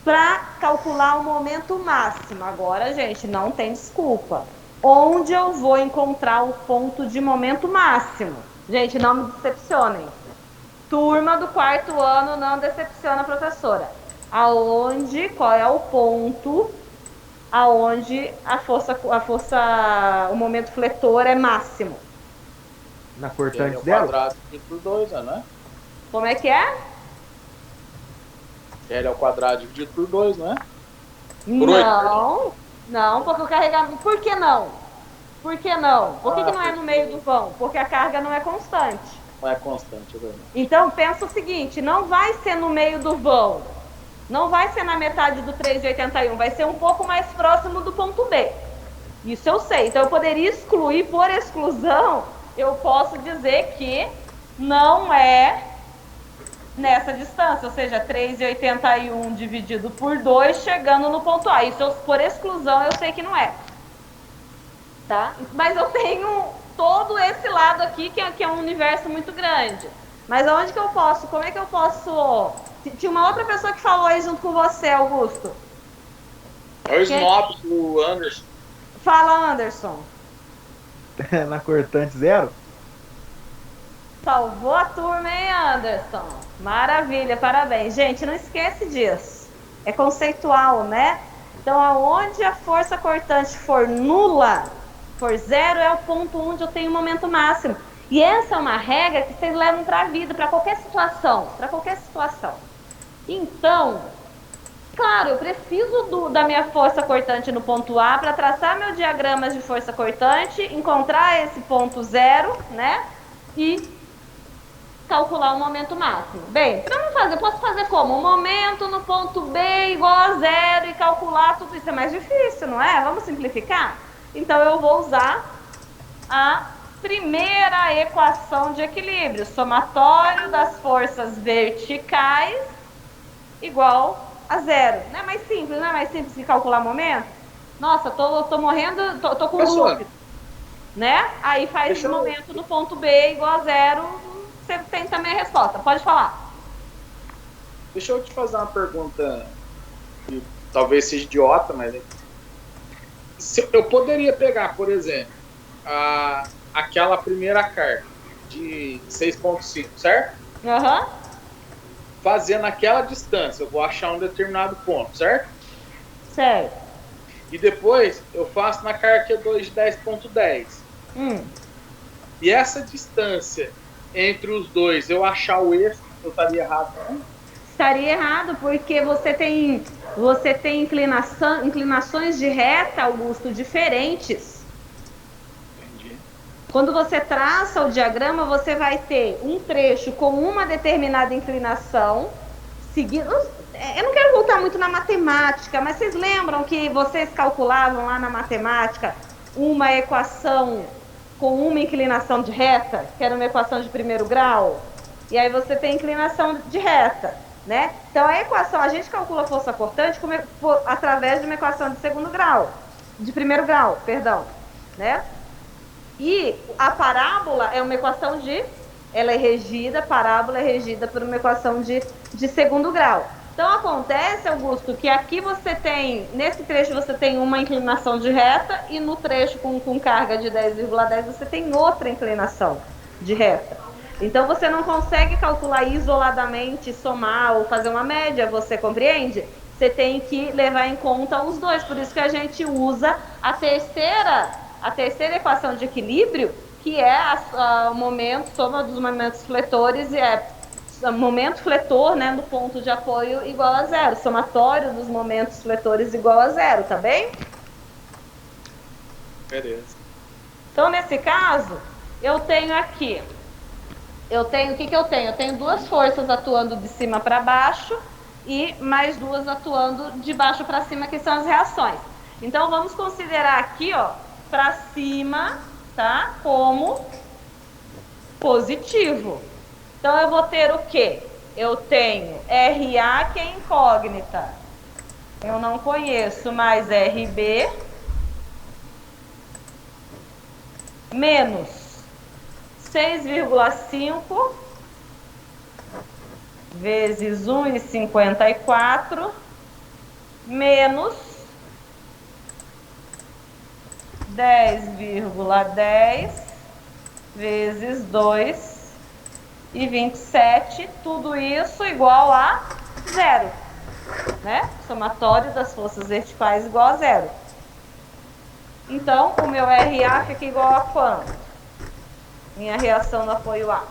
Para calcular o momento máximo. Agora, gente, não tem desculpa. Onde eu vou encontrar o ponto de momento máximo? Gente, não me decepcionem. Turma do 4º ano, não decepciona a professora. Qual é o ponto aonde o momento fletor é máximo? Na cortante L dela? quadrado dividido por 2, não é? Como é que é? L ao quadrado dividido por 2, não é? Não, porque o carregamento... Por que não? Por que não não é no meio do vão? Porque a carga não é constante. Não é constante, é verdade. Então, pensa o seguinte, não vai ser no meio do vão. Não vai ser na metade do 3,81, vai ser um pouco mais próximo do ponto B. Isso eu sei. Então, eu poderia excluir, por exclusão, eu posso dizer que não é nessa distância, ou seja, 3,81 dividido por 2, chegando no ponto A. Isso, por exclusão, eu sei que não é. Tá? Mas eu tenho todo esse lado aqui, que é um universo muito grande. Mas aonde que eu posso? Como é que eu posso... Tinha uma outra pessoa que falou aí junto com você, Augusto. É o snob do Anderson. Fala, Anderson. Na cortante zero? Salvou a turma, hein, Anderson? Maravilha, parabéns. Gente, não esquece disso. É conceitual, né? Então, aonde a força cortante for nula, for zero, é o ponto onde eu tenho o momento máximo. E essa é uma regra que vocês levam para a vida, para qualquer situação, Então, claro, eu preciso da minha força cortante no ponto A para traçar meu diagrama de força cortante, encontrar esse ponto zero, né? E calcular o momento máximo. Bem, para não fazer, posso fazer como? O momento no ponto B igual a zero e calcular tudo isso é mais difícil, não é? Vamos simplificar? Então eu vou usar a primeira equação de equilíbrio, somatório das forças verticais igual a zero. Não é mais simples, não é mais simples que calcular momento? Nossa, tô morrendo, tô com dúvida, né? Aí faz o momento no ponto B igual a zero, você tem também a resposta. Pode falar. Deixa eu te fazer uma pergunta que talvez seja idiota, mas eu poderia pegar, por exemplo, aquela primeira carga de 6,5, certo? Aham. Fazendo aquela distância, eu vou achar um determinado ponto, certo? Certo. E depois eu faço na carga Q2 de 10,10. E essa distância entre os dois, eu achar o eixo, eu estaria errado, não? Estaria errado, porque você tem inclinações de reta, Augusto, diferentes. Entendi. Quando você traça o diagrama, você vai ter um trecho com uma determinada inclinação, seguindo. Eu não quero voltar muito na matemática, mas vocês lembram que vocês calculavam lá na matemática uma equação com uma inclinação de reta, que era uma equação de primeiro grau? E aí você tem inclinação de reta, né? Então a equação, a gente calcula a força cortante através de uma equação de segundo grau, de primeiro grau, perdão, né? E a parábola é uma equação parábola é regida por uma equação de segundo grau. Então acontece, Augusto, que aqui você tem, nesse trecho você tem uma inclinação de reta e no trecho com carga de 10,10 você tem outra inclinação de reta. Então você não consegue calcular isoladamente, somar ou fazer uma média, você compreende? Você tem que levar em conta os dois, por isso que a gente usa a terceira equação de equilíbrio, que é o momento, soma dos momentos fletores, momento fletor, né, no ponto de apoio igual a zero, somatório dos momentos fletores igual a zero, tá bem? Beleza. Então, nesse caso, eu tenho aqui, o que eu tenho? Eu tenho duas forças atuando de cima para baixo e mais duas atuando de baixo para cima, que são as reações. Então, vamos considerar aqui, ó, para cima, tá, como positivo. Então, eu vou ter o quê? Eu tenho RA, que é incógnita. Eu não conheço, mais RB menos 6,5 vezes 1,54 menos 10,10 vezes 2,27, tudo isso igual a zero, né? Somatório das forças verticais igual a zero. Então, o meu RA fica igual a quanto? Minha reação no apoio A.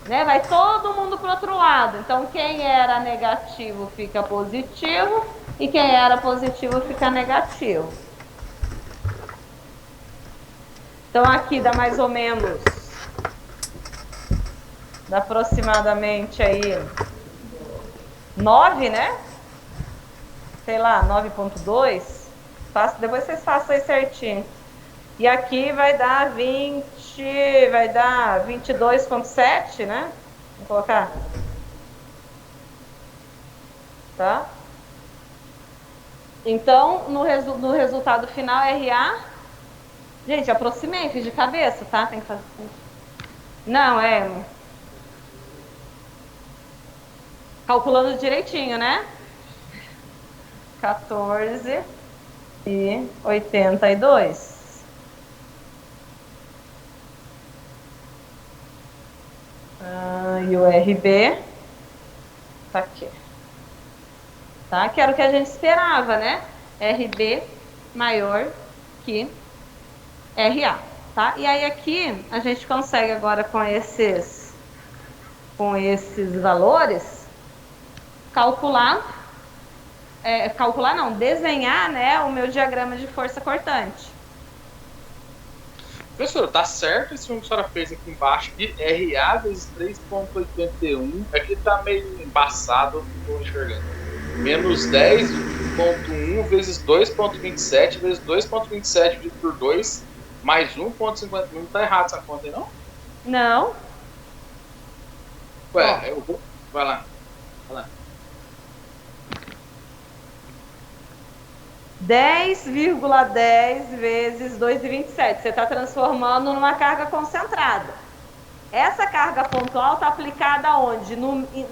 Né? Vai todo mundo para o outro lado. Então, quem era negativo fica positivo e quem era positivo fica negativo. Então, aqui dá mais ou menos, dá aproximadamente aí 9, né? Sei lá, 9,2. Depois vocês façam aí certinho. E aqui vai dar 22,7, né? Vou colocar. Tá? Então, no resultado final, RA... Gente, aproximei, fiz de cabeça, tá? Tem que fazer... Não, calculando direitinho, né? 14,82. E o RB tá aqui. Tá? Que era o que a gente esperava, né? RB maior que RA. tá? E aí aqui a gente consegue agora com esses valores desenhar, né, o meu diagrama de força cortante. Professor, tá certo esse que a senhora fez aqui embaixo de RA vezes 3,81. Aqui tá meio embaçado, não tô enxergando. Menos 10,1 vezes 2,27 vezes 2,27 dividido por 2 mais 1,50. Não tá errado essa conta aí, não? Não. Ué, eu vou. Vai lá. 10,10 vezes 2,27. Você está transformando numa carga concentrada. Essa carga pontual está aplicada aonde?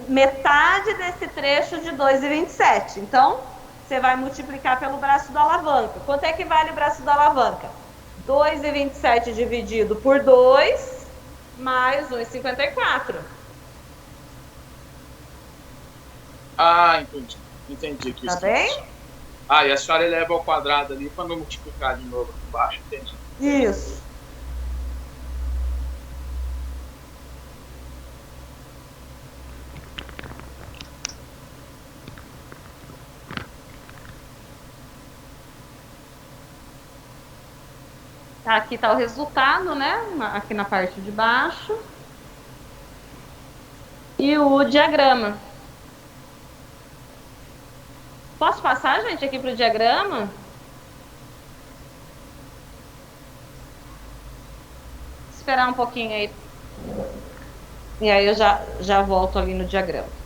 Metade desse trecho de 2,27. Então, você vai multiplicar pelo braço da alavanca. Quanto é que vale o braço da alavanca? 2,27 dividido por 2, mais 1,54. Ah, entendi. Entendi aqui. Tá bem? Ah, e a senhora eleva ao quadrado ali para não multiplicar de novo aqui embaixo, entendi. Isso. Tá, aqui tá o resultado, né? Aqui na parte de baixo. E o diagrama. Posso passar, gente, aqui para o diagrama? Esperar um pouquinho aí. E aí eu já volto ali no diagrama.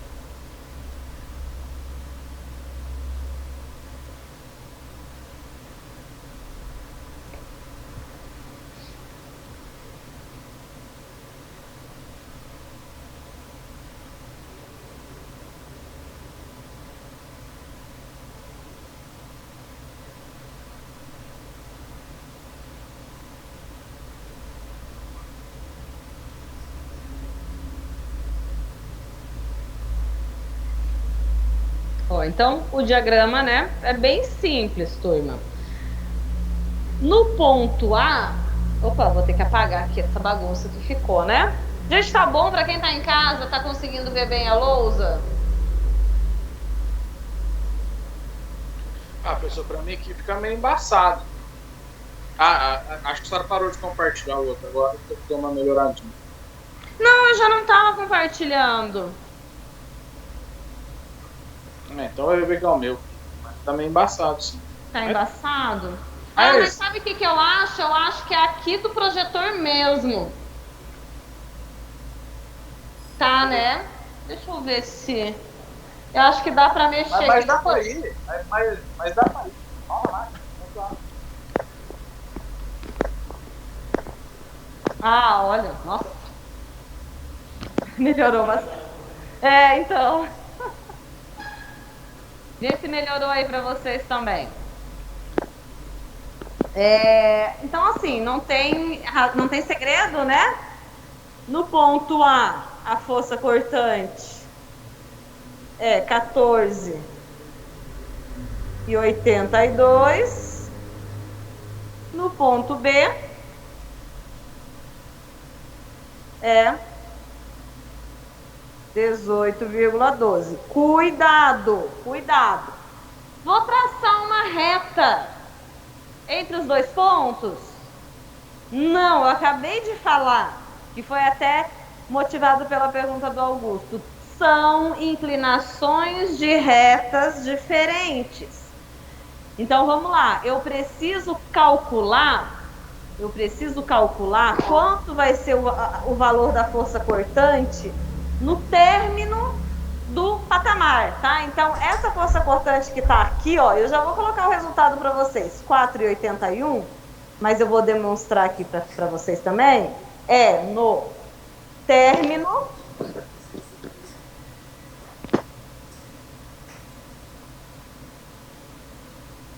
Ó, então, o diagrama, né, é bem simples, turma. No ponto A... Opa, vou ter que apagar aqui essa bagunça que ficou, né? Gente, tá bom para quem tá em casa? Tá conseguindo ver bem a lousa? Ah, professor, para mim aqui fica meio embaçado. Acho que a senhora parou de compartilhar o outro agora, tem que ter uma melhoradinha. Não, eu já não tava compartilhando. Então eu vou pegar o meu. Tá meio embaçado, sim. Tá embaçado? Mas Mas sabe o que eu acho? Eu acho que é aqui do projetor mesmo. Tá, né? Deixa eu ver se... Eu acho que dá pra mexer. Mas dá pra ir. Mas dá pra ir. Vamos lá. Ah, olha. Nossa. Melhorou bastante. Então... Vê se melhorou aí pra vocês também. Então, assim, não tem segredo, né? No ponto A, a força cortante é 14,82. No ponto B é 18,12. Cuidado, cuidado. Vou traçar uma reta entre os dois pontos? Não, eu acabei de falar, que foi até motivado pela pergunta do Augusto. São inclinações de retas diferentes. Então, vamos lá. Eu preciso calcular quanto vai ser o valor da força cortante no término do patamar, tá? Então, essa força cortante que tá aqui, ó, eu já vou colocar o resultado para vocês, 4,81, mas eu vou demonstrar aqui para vocês também, no término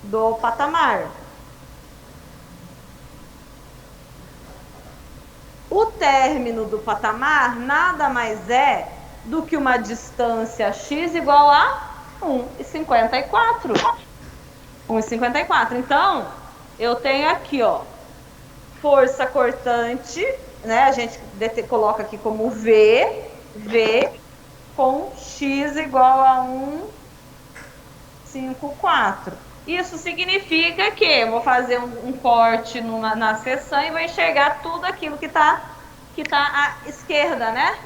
do patamar. O término do patamar nada mais é do que uma distância x igual a 1,54. 1,54. Então, eu tenho aqui, ó, força cortante, né? A gente coloca aqui como V com X igual a 1,54. Isso significa que eu vou fazer um corte na seção e vou enxergar tudo aquilo que tá à esquerda, né?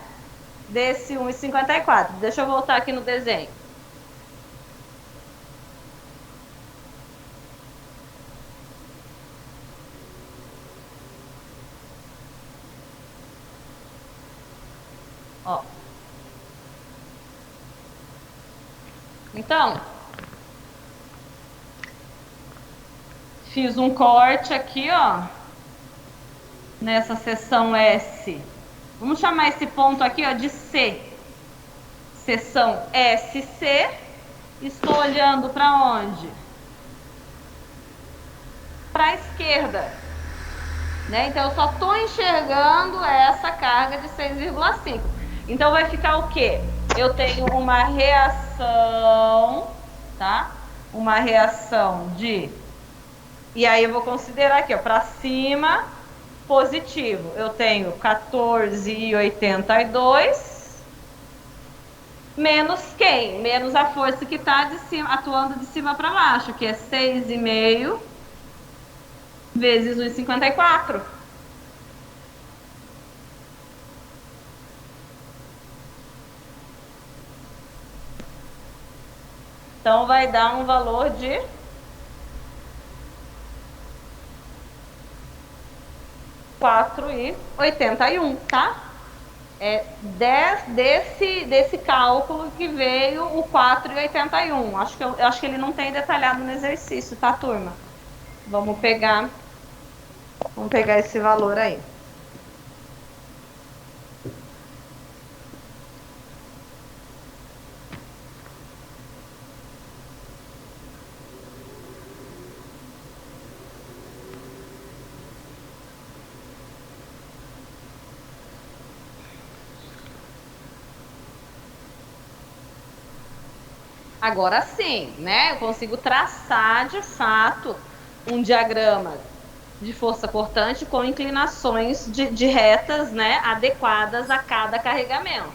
Desse 1,54. Deixa eu voltar aqui no desenho. Ó. Então, fiz um corte aqui, ó, nessa seção S. Vamos chamar esse ponto aqui, ó, de C. Seção SC. Estou olhando para onde? Para a esquerda. Né? Então, eu só estou enxergando essa carga de 6,5. Então, vai ficar o quê? Eu tenho uma reação, tá? Uma reação de... E aí, eu vou considerar aqui, ó, para cima, positivo. Eu tenho 14,82 menos quem? Menos a força que está atuando de cima para baixo, que é 6,5 vezes 1,54. Então, vai dar um valor de 4,81, tá? É desse cálculo que veio o 4,81. Acho que ele não tem detalhado no exercício, tá, turma? Vamos pegar esse valor aí. Agora sim, né? Eu consigo traçar de fato um diagrama de força cortante com inclinações de retas, né, adequadas a cada carregamento.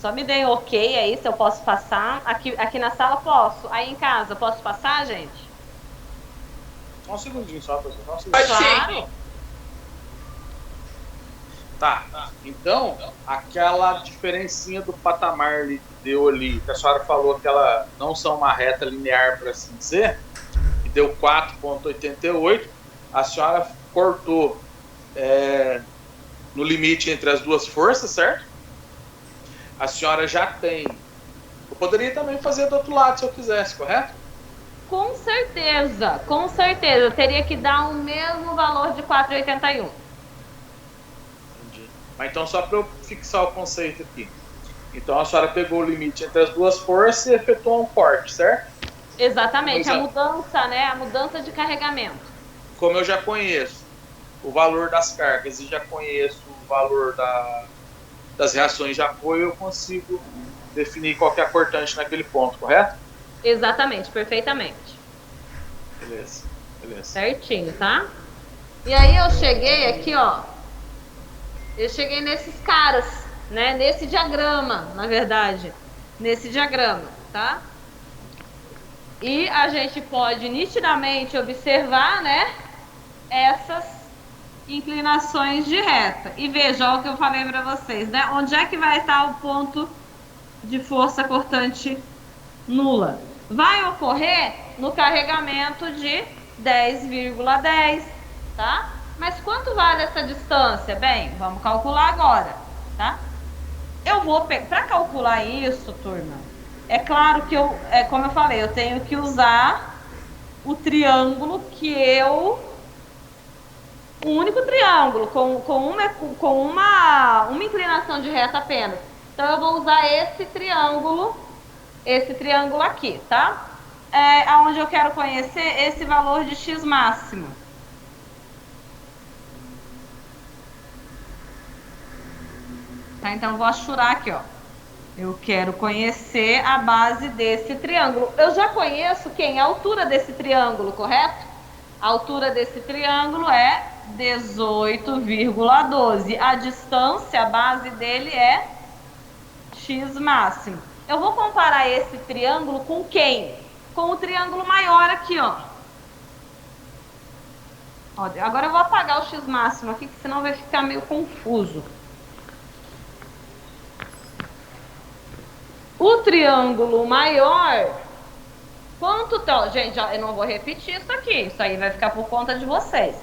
Só me deem ok aí se eu posso passar. Aqui na sala posso. Aí em casa, posso passar, gente? Só um segundinho só, pessoal. Claro. Tá. Então, aquela diferencinha do patamar ali que deu ali, que a senhora falou que ela não são uma reta linear, por assim dizer, que deu 4,88, a senhora cortou no limite entre as duas forças, certo? A senhora já tem... Eu poderia também fazer do outro lado, se eu quisesse, correto? Com certeza. Eu teria que dar o mesmo valor de 4,81. Entendi. Mas então, só para eu fixar o conceito aqui. Então, a senhora pegou o limite entre as duas forças e efetuou um corte, certo? Exatamente. A mudança, né? A mudança de carregamento. Como eu já conheço o valor das cargas e já conheço o valor das reações de apoio, eu consigo definir qual que é a cortante naquele ponto, correto? Exatamente, perfeitamente. Beleza. Certinho, tá? E aí eu cheguei aqui, ó. Eu cheguei nesses caras, né? Nesse diagrama, na verdade. Nesse diagrama, tá? E a gente pode nitidamente observar, né? Essas inclinações de reta. E veja o que eu falei para vocês, né? Onde é que vai estar o ponto de força cortante nula? Vai ocorrer no carregamento de 10,10, tá? Mas quanto vale essa distância? Bem, vamos calcular agora, tá? Eu vou pegar, para calcular isso, turma, é claro que como eu falei, eu tenho que usar o triângulo um único triângulo, com uma inclinação de reta apenas. Então, eu vou usar esse triângulo aqui, tá? Onde eu quero conhecer esse valor de x máximo. tá? Então eu vou achurar aqui, ó. Eu quero conhecer a base desse triângulo. Eu já conheço quem? A altura desse triângulo, correto? A altura desse triângulo é 18,12. A distância, a base dele é x máximo. Eu vou comparar esse triângulo com quem? Com o triângulo maior aqui, ó. Ó, agora eu vou apagar o x máximo aqui, que senão vai ficar meio confuso. O triângulo maior, quanto tá? Gente, eu não vou repetir isso aqui, isso aí vai ficar por conta de vocês.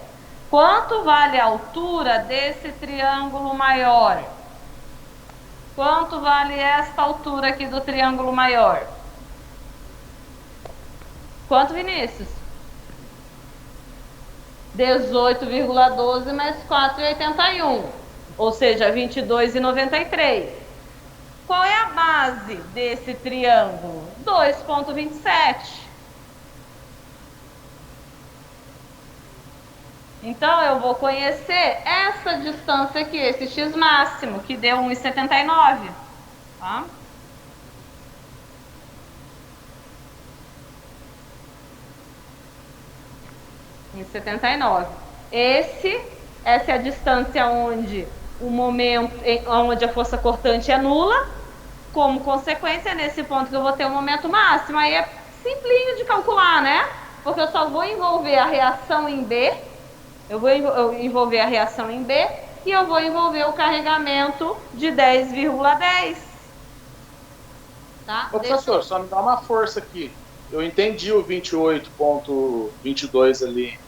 Quanto vale a altura desse triângulo maior? Quanto vale esta altura aqui do triângulo maior? Quanto, Vinícius? 18,12 mais 4,81, ou seja, 22,93. Qual é a base desse triângulo? 2,27. Então, eu vou conhecer essa distância aqui, esse x máximo, que deu 1,79. Tá? Em 79. Essa é a distância onde o momento, onde a força cortante é nula. Como consequência, nesse ponto que eu vou ter o momento máximo, aí é simplinho de calcular, né? Porque eu só vou envolver a reação em B, eu vou envolver a reação em B e eu vou envolver o carregamento de 10,10. Tá? Ô, professor, só me dá uma força aqui. Eu entendi o 28,22 ali,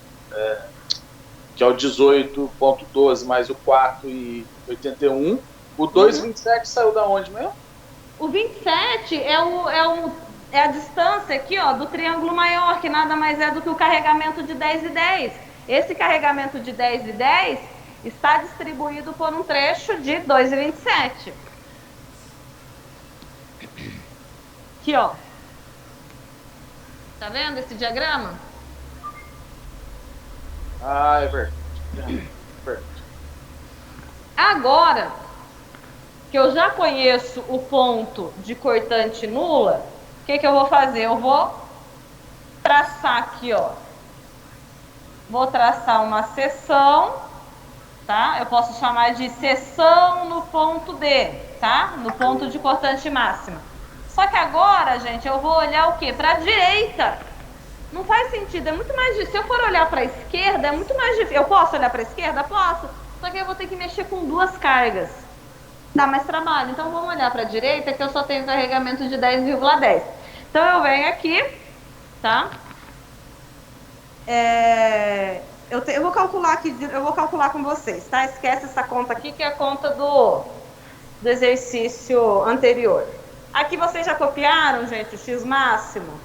que é o 18,12 mais o 4,81. O 2,27 saiu da onde mesmo? O 27 é a distância aqui, ó, do triângulo maior, que nada mais é do que o carregamento de 10 e 10. Esse carregamento de 10 e 10 está distribuído por um trecho de 2,27. Aqui, ó. Tá vendo esse diagrama? Ah, é verdade. Agora que eu já conheço o ponto de cortante nula, o que eu vou fazer? Eu vou traçar aqui, ó. Vou traçar uma seção, tá? Eu posso chamar de seção no ponto D, tá? No ponto de cortante máxima. Só que agora, gente, eu vou olhar o quê? Para a direita. Não faz sentido, é muito mais difícil. Se eu for olhar para a esquerda, é muito mais difícil. Eu posso olhar para a esquerda? Posso. Só que eu vou ter que mexer com duas cargas. Dá mais trabalho. Então, vamos olhar para a direita, que eu só tenho carregamento de 10,10. Então, eu venho aqui, tá? Eu vou calcular aqui, eu vou calcular com vocês, tá? Esquece essa conta aqui, que é a conta do exercício anterior. Aqui vocês já copiaram, gente, o x máximo?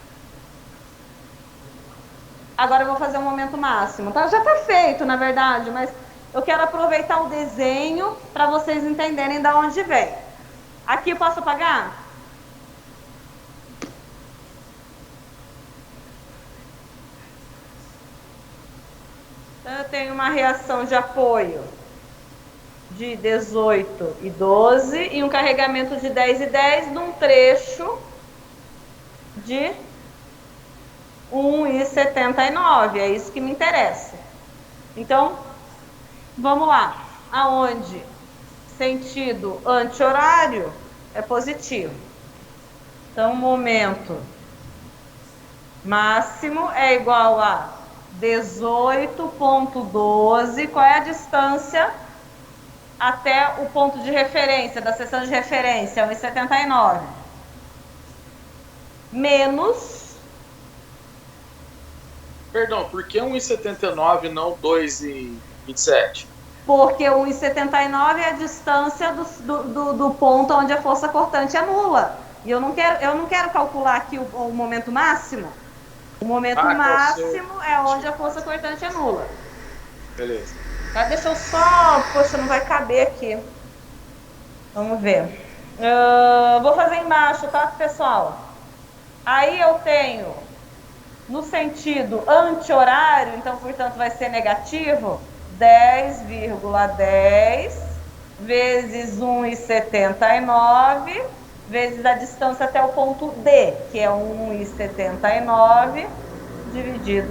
Agora eu vou fazer o momento máximo, tá? Já tá feito, na verdade, mas eu quero aproveitar o desenho para vocês entenderem de onde vem. Aqui eu posso apagar? Então, eu tenho uma reação de apoio de 18,12 e um carregamento de 10,10 num trecho de 1,79. É isso que me interessa. Então, vamos lá. Aonde sentido anti-horário é positivo. Então, o momento máximo é igual a 18,12. Qual é a distância até o ponto de referência, da seção de referência? 1,79. Menos... Perdão, por que 1,79 e não 2,27? Porque 1,79 é a distância do ponto onde a força cortante é nula. E eu não quero calcular aqui o momento máximo. O momento máximo é onde a força cortante é nula. Beleza. Tá, deixa eu só... Poxa, não vai caber aqui. Vamos ver. Vou fazer embaixo, tá, pessoal? Aí eu tenho, no sentido anti-horário, então, portanto, vai ser negativo, 10,10 vezes 1,79 vezes a distância até o ponto D, que é 1,79 dividido